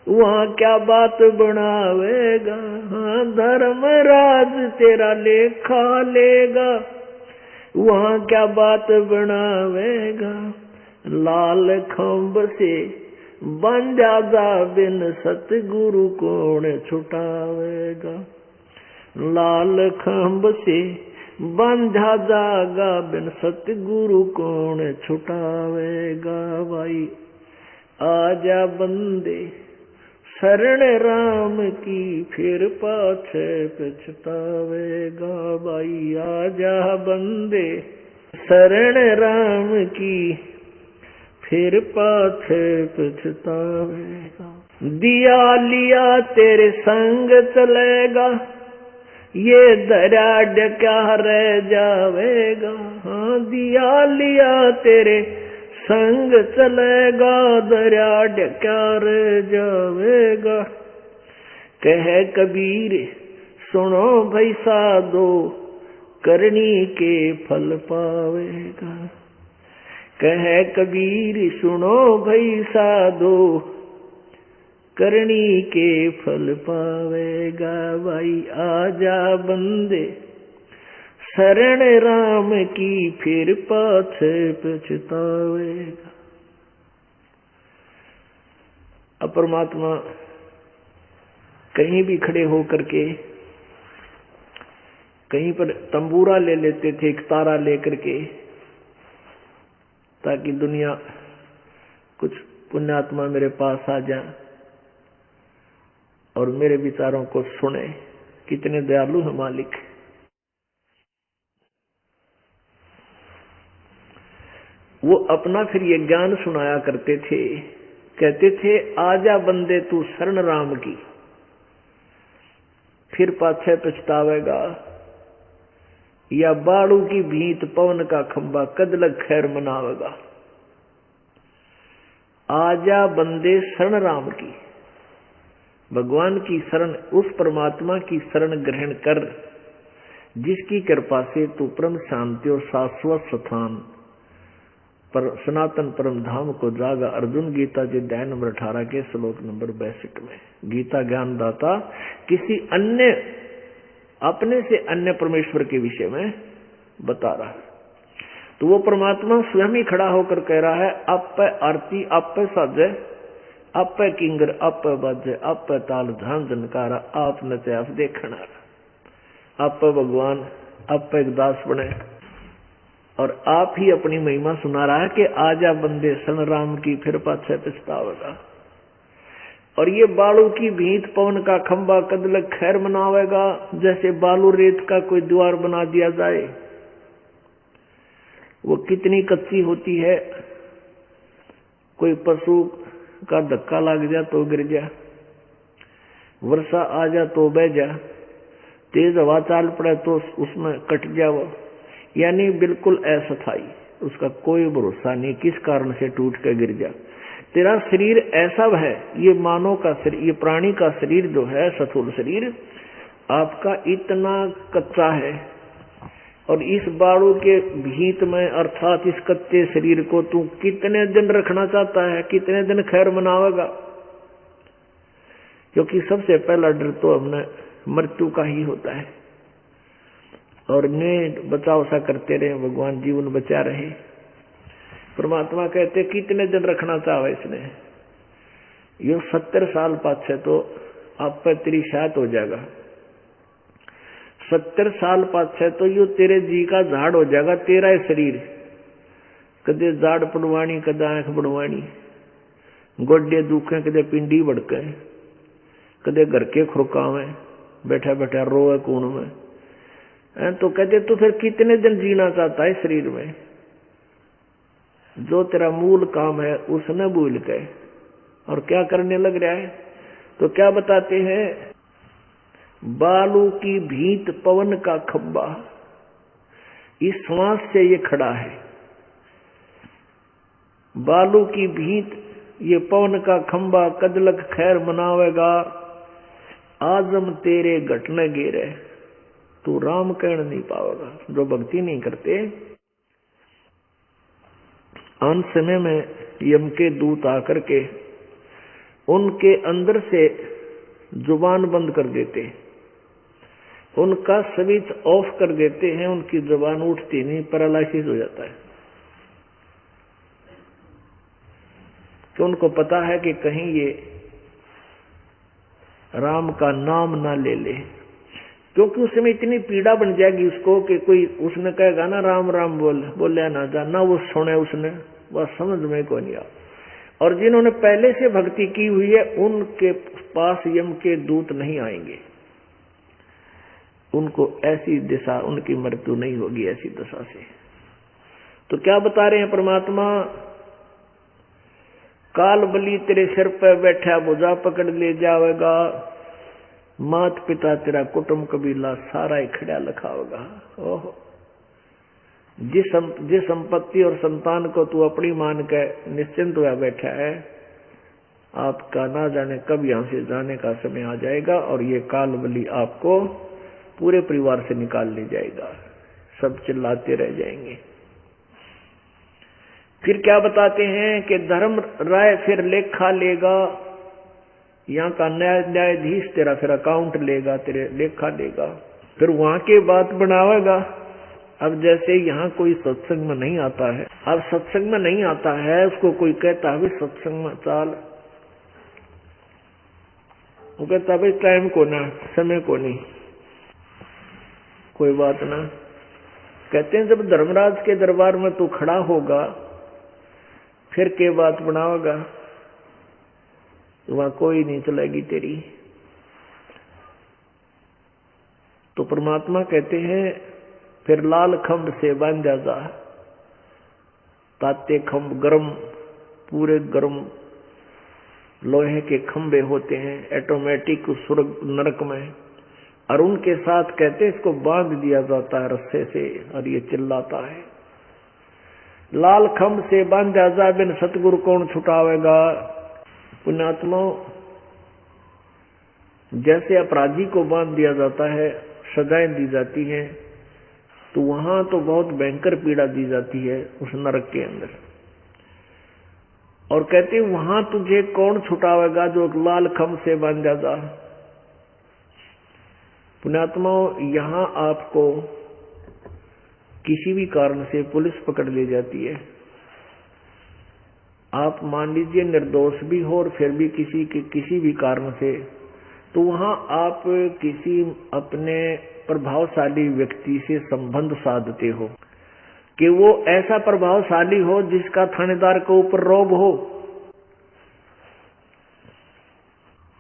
वहाँ क्या बात बनावेगा। हाँ धर्म राज तेरा लेखा लेगा, वहाँ क्या बात बनावेगा। लाल खंभ से बंधा जा बिन, सतगुरु कौन छुटावेगा। लाल खंभ से बंधा जागा बिन, सतगुरु कौन छुटावेगा। भाई आजा बंदे शरण राम की, फिर पाछे पछतावेगा। भाई आजा बंदे शरण राम की, फिर पाछे पछतावेगा। दिया लिया तेरे संग चलेगा, ये दरिया क्या रह जावेगा। हाँ दिया लिया तेरे संग चलेगा, दरिया क्या रह जावेगा। कह कबीर सुनो भाई साधो, करनी के फल पावेगा। कह कबीर सुनो भाई साधो, करनी के फल पावेगा। भाई आजा बंदे शरण राम की, फिर पाछे पछतावेगा। अब परमात्मा कहीं भी खड़े होकर के कहीं पर तंबूरा ले लेते थे, एक तारा लेकर के, ताकि दुनिया कुछ पुण्यात्मा मेरे पास आ जाए और मेरे विचारों को सुने। कितने दयालु है मालिक। वो अपना फिर ये ज्ञान सुनाया करते थे, कहते थे आजा बंदे तू शरण राम की, फिर पाछे पछतावेगा, या बाड़ू की भीत पवन का खंबा कद लग खैर मनावेगा। आजा बंदे शरण राम की, भगवान की शरण, उस परमात्मा की शरण ग्रहण कर जिसकी कृपा से तू परम शांति और शाश्वत स्थान पर सनातन परम धाम को जागा। अर्जुन गीता जी अध्याय नंबर 18 के श्लोक नंबर 62 में गीता ज्ञान दाता किसी अन्य, अपने से अन्य परमेश्वर के विषय में बता रहा है। तो वो परमात्मा स्वयं ही खड़ा होकर कह रहा है, आप पे आरती, आप पे साजे, आप पे किंगर, आप पे बाजे, आप पे ताल झांझ झनकारा, आप नचे आप देखना, आप पे भगवान, आप पे एक दास बने और आप ही अपनी महिमा सुना रहा है कि आजा बंदे शरण राम की, फिर पाछे पछतावेगा। और ये बालू की भीत पवन का खंबा कद लग खैर मनावेगा। जैसे बालू रेत का कोई द्वार बना दिया जाए, वो कितनी कच्ची होती है, कोई पशु का धक्का लग जा तो गिर जा, वर्षा आ जा तो बह जा, तेज हवा चाल पड़े तो उसमें कट जा वो, यानी बिल्कुल अस्थायी, उसका कोई भरोसा नहीं किस कारण से टूट कर गिर जा। तेरा शरीर ऐसा है, ये मानव का शरीर, ये प्राणी का शरीर जो है, स्थूल शरीर आपका इतना कच्चा है, और इस बाड़ू के भीत में अर्थात इस कच्चे शरीर को तू कितने दिन रखना चाहता है, कितने दिन खैर मनावेगा। क्योंकि सबसे पहला डर तो हमने मृत्यु का ही होता है, और ने बचाव सा करते रहे, भगवान जीवन बचा रहे। परमात्मा कहते कितने दिन रखना चाहे इसने, यो 70 साल पाछे तो आप पर तेरी शायद हो जाएगा, 70 साल पाछे तो यो तेरे जी का झाड़ हो जाएगा, तेरा ही शरीर, कदे झाड़ पड़वाणी, कदे आंख बढ़वाणी, गोड्डे दुखे, कदे पिंडी भड़के, कदे घर के खुरकावे, बैठा बैठा रोए कून में। तो कहते तो फिर कितने दिन जीना चाहता है शरीर में, जो तेरा मूल काम है उसने भूल गए और क्या करने लग रहा है। तो क्या बताते हैं, बालू की भीत पवन का खंबा, इस श्वास से ये खड़ा है। बालू की भीत ये पवन का खंबा कदलक खैर मनावेगा, आजम तेरे घटने गिरे, तू राम कहन नहीं पावेगा। जो भक्ति नहीं करते, अंत समय में यम के दूत आकर के उनके अंदर से जुबान बंद कर देते, उनका स्विच ऑफ कर देते हैं, उनकी जुबान उठती नहीं, पैरालिसिस हो जाता है। तो उनको पता है कि कहीं ये राम का नाम ना ले ले, क्योंकि उस समय इतनी पीड़ा बन जाएगी उसको कि कोई उसने कहेगा ना राम राम बोले ना जाना, वो सुने उसने, वह समझ में को नहीं आ। और जिन्होंने पहले से भक्ति की हुई है उनके पास यम के दूत नहीं आएंगे, उनको ऐसी दिशा, उनकी मृत्यु नहीं होगी ऐसी दशा से। तो क्या बता रहे हैं परमात्मा, काल बलि तेरे सिर पर बैठा भुजा पकड़ ले जावेगा, मात पिता तेरा कुटुंब कबीला सारा ही खड़ा लखावेगा। ओहो, जिस संपत्ति और संतान को तू अपनी मान के निश्चिंत हुआ बैठा है, आपका ना जाने कब यहां से जाने का समय आ जाएगा और ये काल बलि आपको पूरे परिवार से निकाल ले जाएगा, सब चिल्लाते रह जाएंगे। फिर क्या बताते हैं कि धर्म राय फिर लेखा लेगा, यहाँ का न्यायाधीश तेरा फिर अकाउंट लेगा, तेरे लेखा लेगा, फिर वहां के बात बनावेगा। अब जैसे यहाँ कोई सत्संग में नहीं आता है, अब सत्संग में नहीं आता है, उसको कोई कहता है सत्संग में चाल, वो कहता भाई टाइम को ना, समय को नहीं, कोई बात ना। कहते हैं जब धर्मराज के दरबार में तू खड़ा होगा फिर के बात बनाओगा, वहां कोई नहीं चलेगी तेरी। तो परमात्मा कहते हैं फिर लाल खंभ से बांधा जा, ताते खंभ गरम, पूरे गरम लोहे के खंभे होते हैं ऑटोमेटिक उस स्वर्ग नरक में, और उनके साथ कहते हैं इसको बांध दिया जाता है रस्से से, और ये चिल्लाता है लाल खंभ से बांधा जा बिन सतगुरु कौन छुटावेगा। पुण्यात्मा, जैसे अपराधी को बांध दिया जाता है, सजाएं दी जाती हैं, तो वहां तो बहुत भयंकर पीड़ा दी जाती है उस नरक के अंदर। और कहते हैं वहां तुझे कौन छुटावेगा जो लाल खंभ से बांधा जा। पुण्यात्मा, यहां आपको किसी भी कारण से पुलिस पकड़ ले जाती है, आप मान लीजिए निर्दोष भी हो और फिर भी किसी भी कारण से, तो वहां आप किसी अपने प्रभावशाली व्यक्ति से संबंध साधते हो कि वो ऐसा प्रभावशाली हो जिसका थानेदार के ऊपर रौब हो,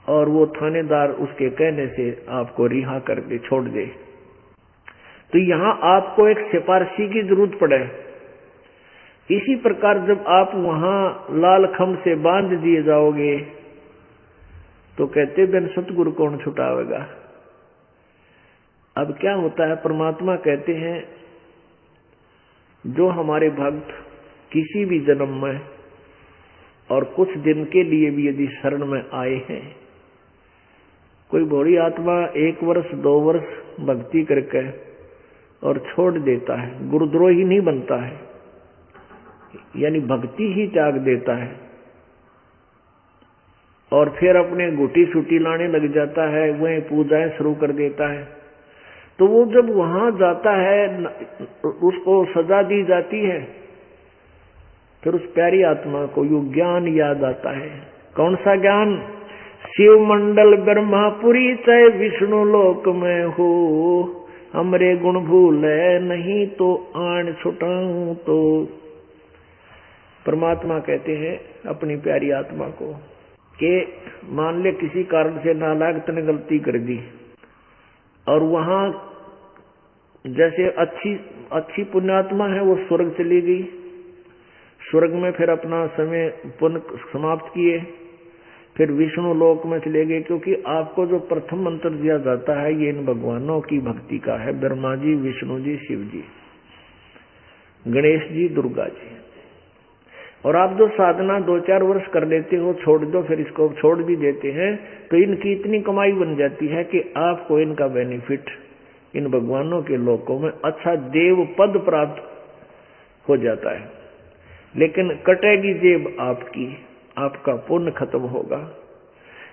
और वो थानेदार उसके कहने से आपको रिहा कर दे, छोड़ दे। तो यहां आपको एक सिफारिशी की जरूरत पड़े। इसी प्रकार जब आप वहां लाल खंभ से बांध दिए जाओगे तो कहते बिन सतगुरु कौन छुटावेगा। अब क्या होता है, परमात्मा कहते हैं जो हमारे भक्त किसी भी जन्म में और कुछ दिन के लिए भी यदि शरण में आए हैं, कोई भोली आत्मा 1 वर्ष 2 वर्ष भक्ति करके और छोड़ देता है, गुरुद्रोही नहीं बनता है, यानी भक्ति ही त्याग देता है और फिर अपने गुटी सुटी लाने लग जाता है, वहीं पूजाएं शुरू कर देता है, तो वो जब वहां जाता है उसको सजा दी जाती है, फिर उस प्यारी आत्मा को यो ज्ञान याद आता है। कौन सा ज्ञान? शिव मंडल ब्रह्मापुरी चाहे विष्णु लोक में हो, हमरे गुण भूले नहीं तो आन छुटाऊं। तो परमात्मा कहते हैं अपनी प्यारी आत्मा को कि मान ले किसी कारण से नालायक ने गलती कर दी, और वहां जैसे अच्छी पुण्यात्मा है वो स्वर्ग चली गई, स्वर्ग में फिर अपना समय पुण्य समाप्त किए, फिर विष्णु लोक में चले गए, क्योंकि आपको जो प्रथम मंत्र दिया जाता है ये इन भगवानों की भक्ति का है, ब्रह्मा जी, विष्णु जी, शिव जी, गणेश जी, दुर्गा जी। और आप जो साधना 2-4 वर्ष कर लेते हो, छोड़ दो, फिर इसको छोड़ भी देते हैं, तो इनकी इतनी कमाई बन जाती है कि आपको इनका बेनिफिट इन भगवानों के लोकों में अच्छा देव पद प्राप्त हो जाता है। लेकिन कटेगी जेब आपकी, आपका पुण्य खत्म होगा।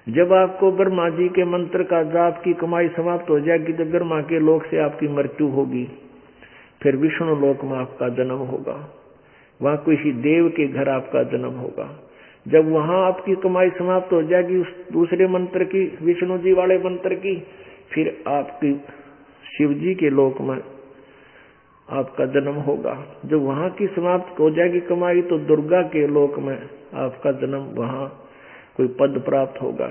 जब आपको ब्रह्मा जी के मंत्र का जाप की कमाई समाप्त हो जाएगी तो ब्रह्मा के लोक से आपकी मृत्यु होगी, फिर विष्णु लोक में आपका जन्म होगा, वहां किसी देव के घर आपका जन्म होगा। जब वहां आपकी कमाई समाप्त हो जाएगी उस दूसरे मंत्र की, विष्णु जी वाले मंत्र की, फिर आपकी शिव जी के लोक में आपका जन्म होगा। जब वहां की समाप्त हो जाएगी कमाई तो दुर्गा के लोक में आपका जन्म, वहां कोई पद प्राप्त होगा।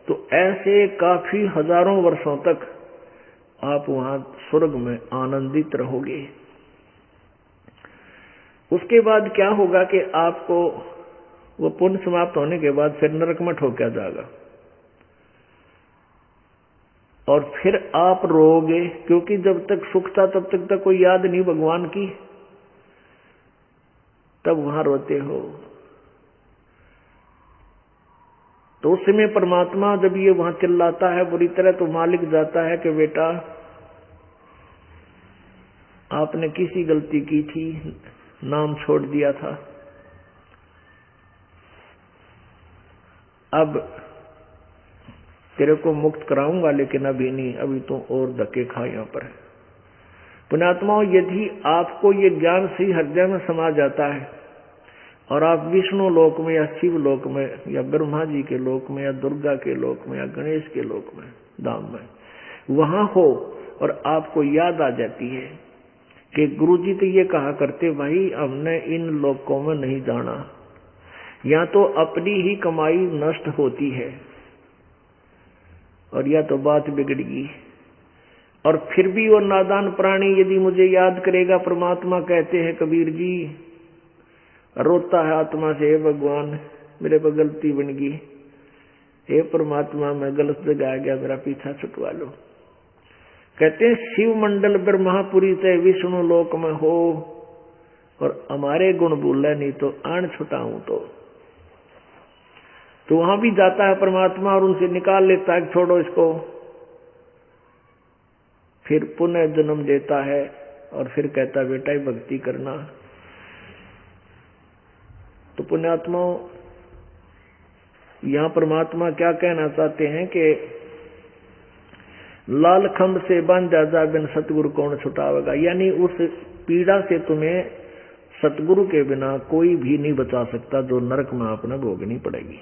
तो ऐसे काफी हजारों वर्षों तक आप वहां स्वर्ग में आनंदित रहोगे। उसके बाद क्या होगा कि आपको वो पुण्य समाप्त होने के बाद फिर नरक में ठोका जाएगा, और फिर आप रोओगे, क्योंकि जब तक सुख था तब तक कोई याद नहीं भगवान की, तब वहां रोते हो। तो उस समय परमात्मा जब ये वहां चिल्लाता है बुरी तरह, तो मालिक जाता है कि बेटा आपने किसी गलती की थी, नाम छोड़ दिया था, अब तेरे को मुक्त कराऊंगा, लेकिन अभी नहीं, अभी तो और धक्के खा यहां पर। पुण्यात्माओं, यदि आपको ये ज्ञान सही हृदय में समा जाता है और आप विष्णु लोक में या शिव लोक में या ब्रह्मा जी के लोक में या दुर्गा के लोक में या गणेश के लोक में, धाम में वहां हो, और आपको याद आ जाती है कि गुरुजी तो ये कहा करते, भाई हमने इन लोकों में नहीं जाना, या तो अपनी ही कमाई नष्ट होती है और या तो बात बिगड़गी। और फिर भी वो नादान प्राणी यदि मुझे याद करेगा, परमात्मा कहते हैं कबीर जी, रोता है आत्मा से, हे भगवान मेरे पर गलती बन गई, हे परमात्मा मैं गलत जगह आ गया, मेरा पीछा छुटवा लो। कहते हैं शिव मंडल ब्रह्मापुरी से विष्णु लोक में हो, और हमारे गुण बोले नहीं तो आन छुटाऊं तो वहां भी जाता है परमात्मा और उनसे निकाल लेता है, छोड़ो इसको, फिर पुनः जन्म देता है और फिर कहता है बेटा भक्ति करना। तो पुण्यात्माओं, यहां परमात्मा क्या कहना चाहते हैं कि लाल खंभ से बांधा जा बिन सतगुरु कौन छुटावेगा, यानी उस पीड़ा से तुम्हें सतगुरु के बिना कोई भी नहीं बचा सकता, जो नरक में आपने भोगनी पड़ेगी।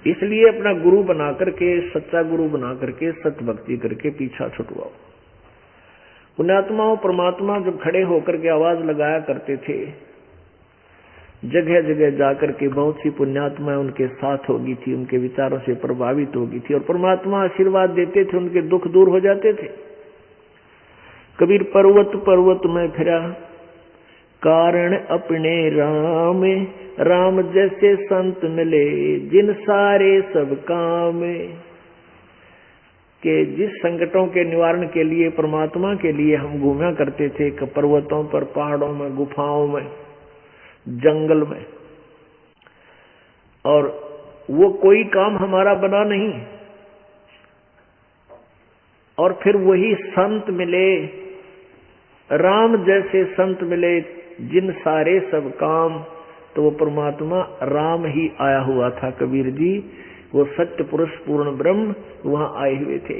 इसलिए अपना गुरु बना करके, सच्चा गुरु बना करके, सत भक्ति करके पीछा छुटवाओ। पुण्यात्माओं, परमात्मा जब खड़े होकर के आवाज लगाया करते थे, जगह जगह जाकर के बहुत सी पुण्यात्माएं उनके साथ होगी थी, उनके विचारों से प्रभावित होगी थी, और परमात्मा आशीर्वाद देते थे, उनके दुख दूर हो जाते थे। कबीर पर्वत पर्वत में फिरा, कारण अपने राम, राम जैसे संत मिले जिन सारे सब काम। के जिस संकटों के निवारण के लिए परमात्मा के लिए हम घूमा करते थे, पर्वतों पर, पहाड़ों में, गुफाओं में, जंगल में, और वो कोई काम हमारा बना नहीं, और फिर वही संत मिले, राम जैसे संत मिले जिन सारे सब काम। तो वो परमात्मा राम ही आया हुआ था कबीर जी, वो सत्य पुरुष पूर्ण ब्रह्म वहां आए हुए थे।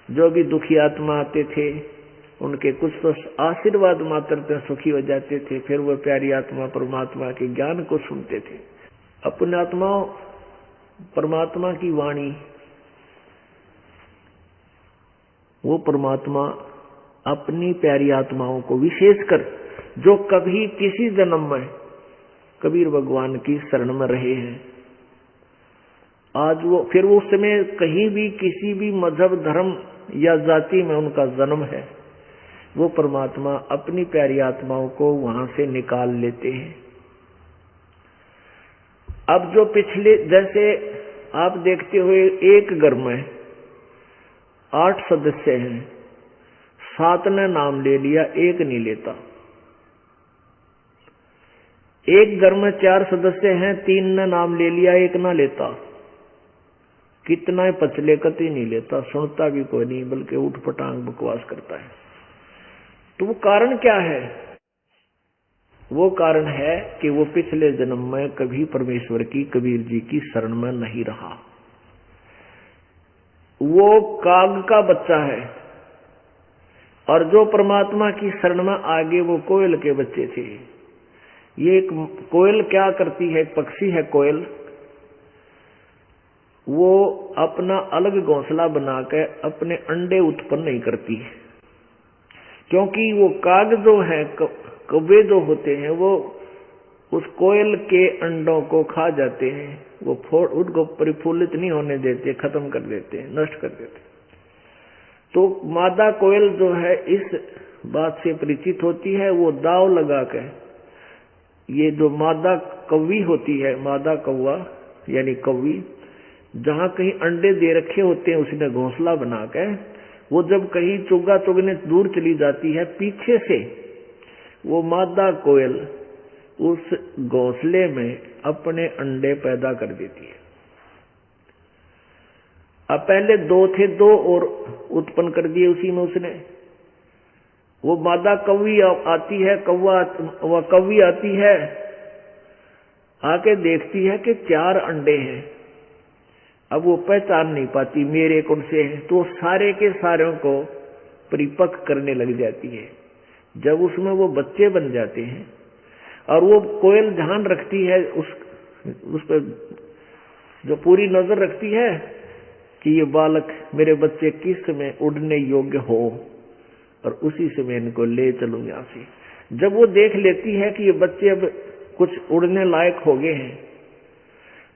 जो भी दुखी आत्मा आते थे उनके कुछ तो आशीर्वाद मात्र से सुखी हो जाते थे, फिर वो प्यारी आत्मा परमात्मा के ज्ञान को सुनते थे। अपने आत्माओं, परमात्मा की वाणी, वो परमात्मा अपनी प्यारी आत्माओं को, विशेषकर जो कभी किसी जन्म में कबीर भगवान की शरण में रहे हैं, आज वो फिर उस समय कहीं भी किसी भी मजहब, धर्म या जाति में उनका जन्म है, वो परमात्मा अपनी प्यारी आत्माओं को वहां से निकाल लेते हैं। अब जो पिछले, जैसे आप देखते हुए एक घर में 8 सदस्य हैं, 7 ने नाम ले लिया, एक नहीं लेता। एक घर में 4 सदस्य हैं, 3 ने नाम ले लिया, एक ना लेता। कितना ही पचले कति नहीं लेता, सुनता भी कोई नहीं, बल्कि उठपटांग बकवास करता है। तो वो कारण क्या है? वो कारण है कि वो पिछले जन्म में कभी परमेश्वर की, कबीर जी की शरण में नहीं रहा। वो काग का बच्चा है, और जो परमात्मा की शरण में आगे वो कोयल के बच्चे थे। ये एक कोयल क्या करती है, पक्षी है कोयल, वो अपना अलग घोंसला बनाकर अपने अंडे उत्पन्न नहीं करती है, क्योंकि वो काग जो है, कौवे जो होते हैं, वो उस कोयल के अंडों को खा जाते हैं, वो उनको परिफुल्लित नहीं होने देते, खत्म कर देते हैं, नष्ट कर देते हैं। तो मादा कोयल जो है इस बात से परिचित होती है, वो दाव लगा कर, ये जो मादा कौवी होती है, मादा कौवा यानी कौवी, जहां कहीं अंडे दे रखे होते हैं उसने घोंसला बनाकर, वो जब कहीं चुगा चुगने दूर चली जाती है, पीछे से वो मादा कोयल उस घोंसले में अपने अंडे पैदा कर देती है। अब पहले 2 थे, 2 और उत्पन्न कर दिए उसी में उसने। वो मादा कौवी आती है, कौवी आती है, आके देखती है कि 4 अंडे हैं। अब वो पहचान नहीं पाती मेरे कौन से हैं, तो सारे के सारों को परिपक्व करने लग जाती है। जब उसमें वो बच्चे बन जाते हैं, और वो कोयल ध्यान रखती है, उस पर जो पूरी नजर रखती है कि ये बालक मेरे बच्चे किस समय उड़ने योग्य हो और उसी समय इनको ले चलूं यहां से। जब वो देख लेती है कि ये बच्चे अब कुछ उड़ने लायक हो गए हैं,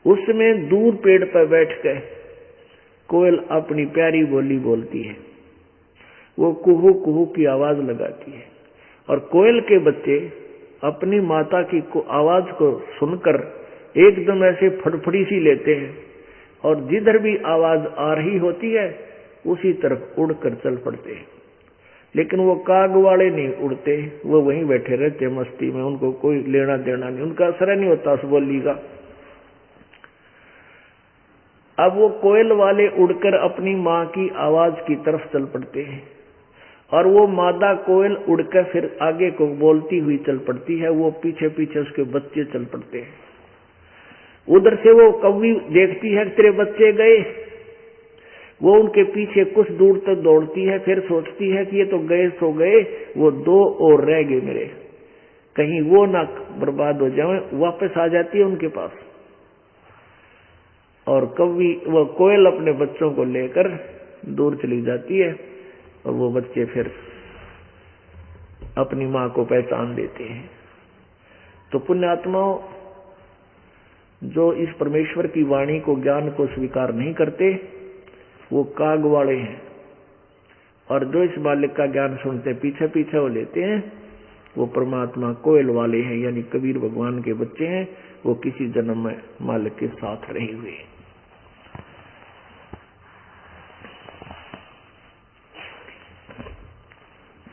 उस समय दूर पेड़ पर बैठ कर कोयल अपनी प्यारी बोली बोलती है। वो कुहू कुहू की आवाज लगाती है और कोयल के बच्चे अपनी माता की आवाज को सुनकर एकदम ऐसे फड़फड़ी सी लेते हैं और जिधर भी आवाज आ रही होती है उसी तरफ उड़कर चल पड़ते हैं। लेकिन वो काग वाले नहीं उड़ते, वो वहीं बैठे रहते मस्ती में, उनको कोई लेना देना नहीं, उनका असर नहीं होता उस बोली का। अब वो कोयल वाले उड़कर अपनी माँ की आवाज की तरफ चल पड़ते हैं और वो मादा कोयल उड़कर फिर आगे को बोलती हुई चल पड़ती है, वो पीछे पीछे उसके बच्चे चल पड़ते हैं। उधर से वो कौवी देखती है तेरे बच्चे गए, वो उनके पीछे कुछ दूर तक दौड़ती है, फिर सोचती है कि ये तो गए सो गए, वो 2 और रह गए मेरे, कहीं वो ना बर्बाद हो जाए। वापस आ जाती है उनके पास और कौवी वो कोयल अपने बच्चों को लेकर दूर चली जाती है और वो बच्चे फिर अपनी मां को पहचान देते हैं। तो पुण्यात्माओं, जो इस परमेश्वर की वाणी को ज्ञान को स्वीकार नहीं करते वो काग वाले हैं, और जो इस मालिक का ज्ञान सुनते पीछे पीछे वो लेते हैं वो परमात्मा कोयल वाले हैं, यानी कबीर भगवान के बच्चे हैं। वो किसी जन्म में मालिक के साथ रहे हुए हैं।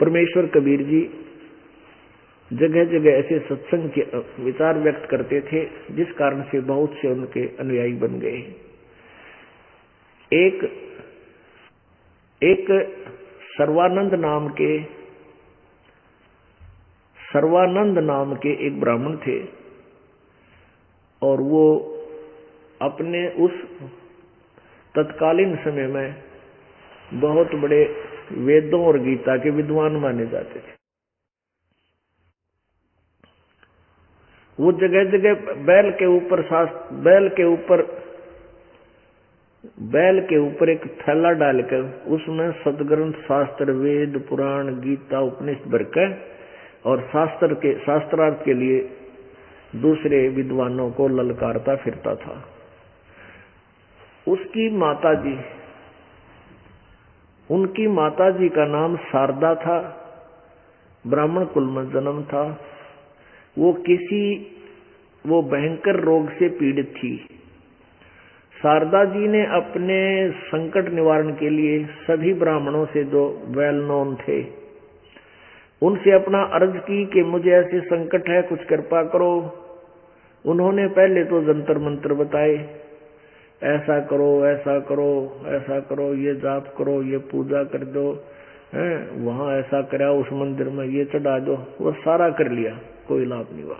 परमेश्वर कबीर जी जगह जगह ऐसे सत्संग के विचार व्यक्त करते थे जिस कारण से बहुत से उनके अनुयायी बन गए। एक सर्वानंद नाम के एक ब्राह्मण थे और वो अपने उस तत्कालीन समय में बहुत बड़े वेदों और गीता के विद्वान माने जाते थे। वो जगह जगह बैल के ऊपर एक थैला डालकर उसमें सदग्रंथ शास्त्र वेद पुराण गीता उपनिषद भरकर और शास्त्रार्थ के लिए दूसरे विद्वानों को ललकारता फिरता था। उनकी माताजी का नाम शारदा था, ब्राह्मण कुल में जन्म था। वो भयंकर रोग से पीड़ित थी। शारदा जी ने अपने संकट निवारण के लिए सभी ब्राह्मणों से जो वेल नोन थे उनसे अपना अर्ज की कि मुझे ऐसे संकट है, कुछ कृपा करो। उन्होंने पहले तो जंतर मंत्र बताए, ऐसा करो ऐसा करो ऐसा करो, ये जाप करो, ये पूजा कर दो, वहां ऐसा करा, उस मंदिर में ये चढ़ा दो। वो सारा कर लिया, कोई लाभ नहीं हुआ।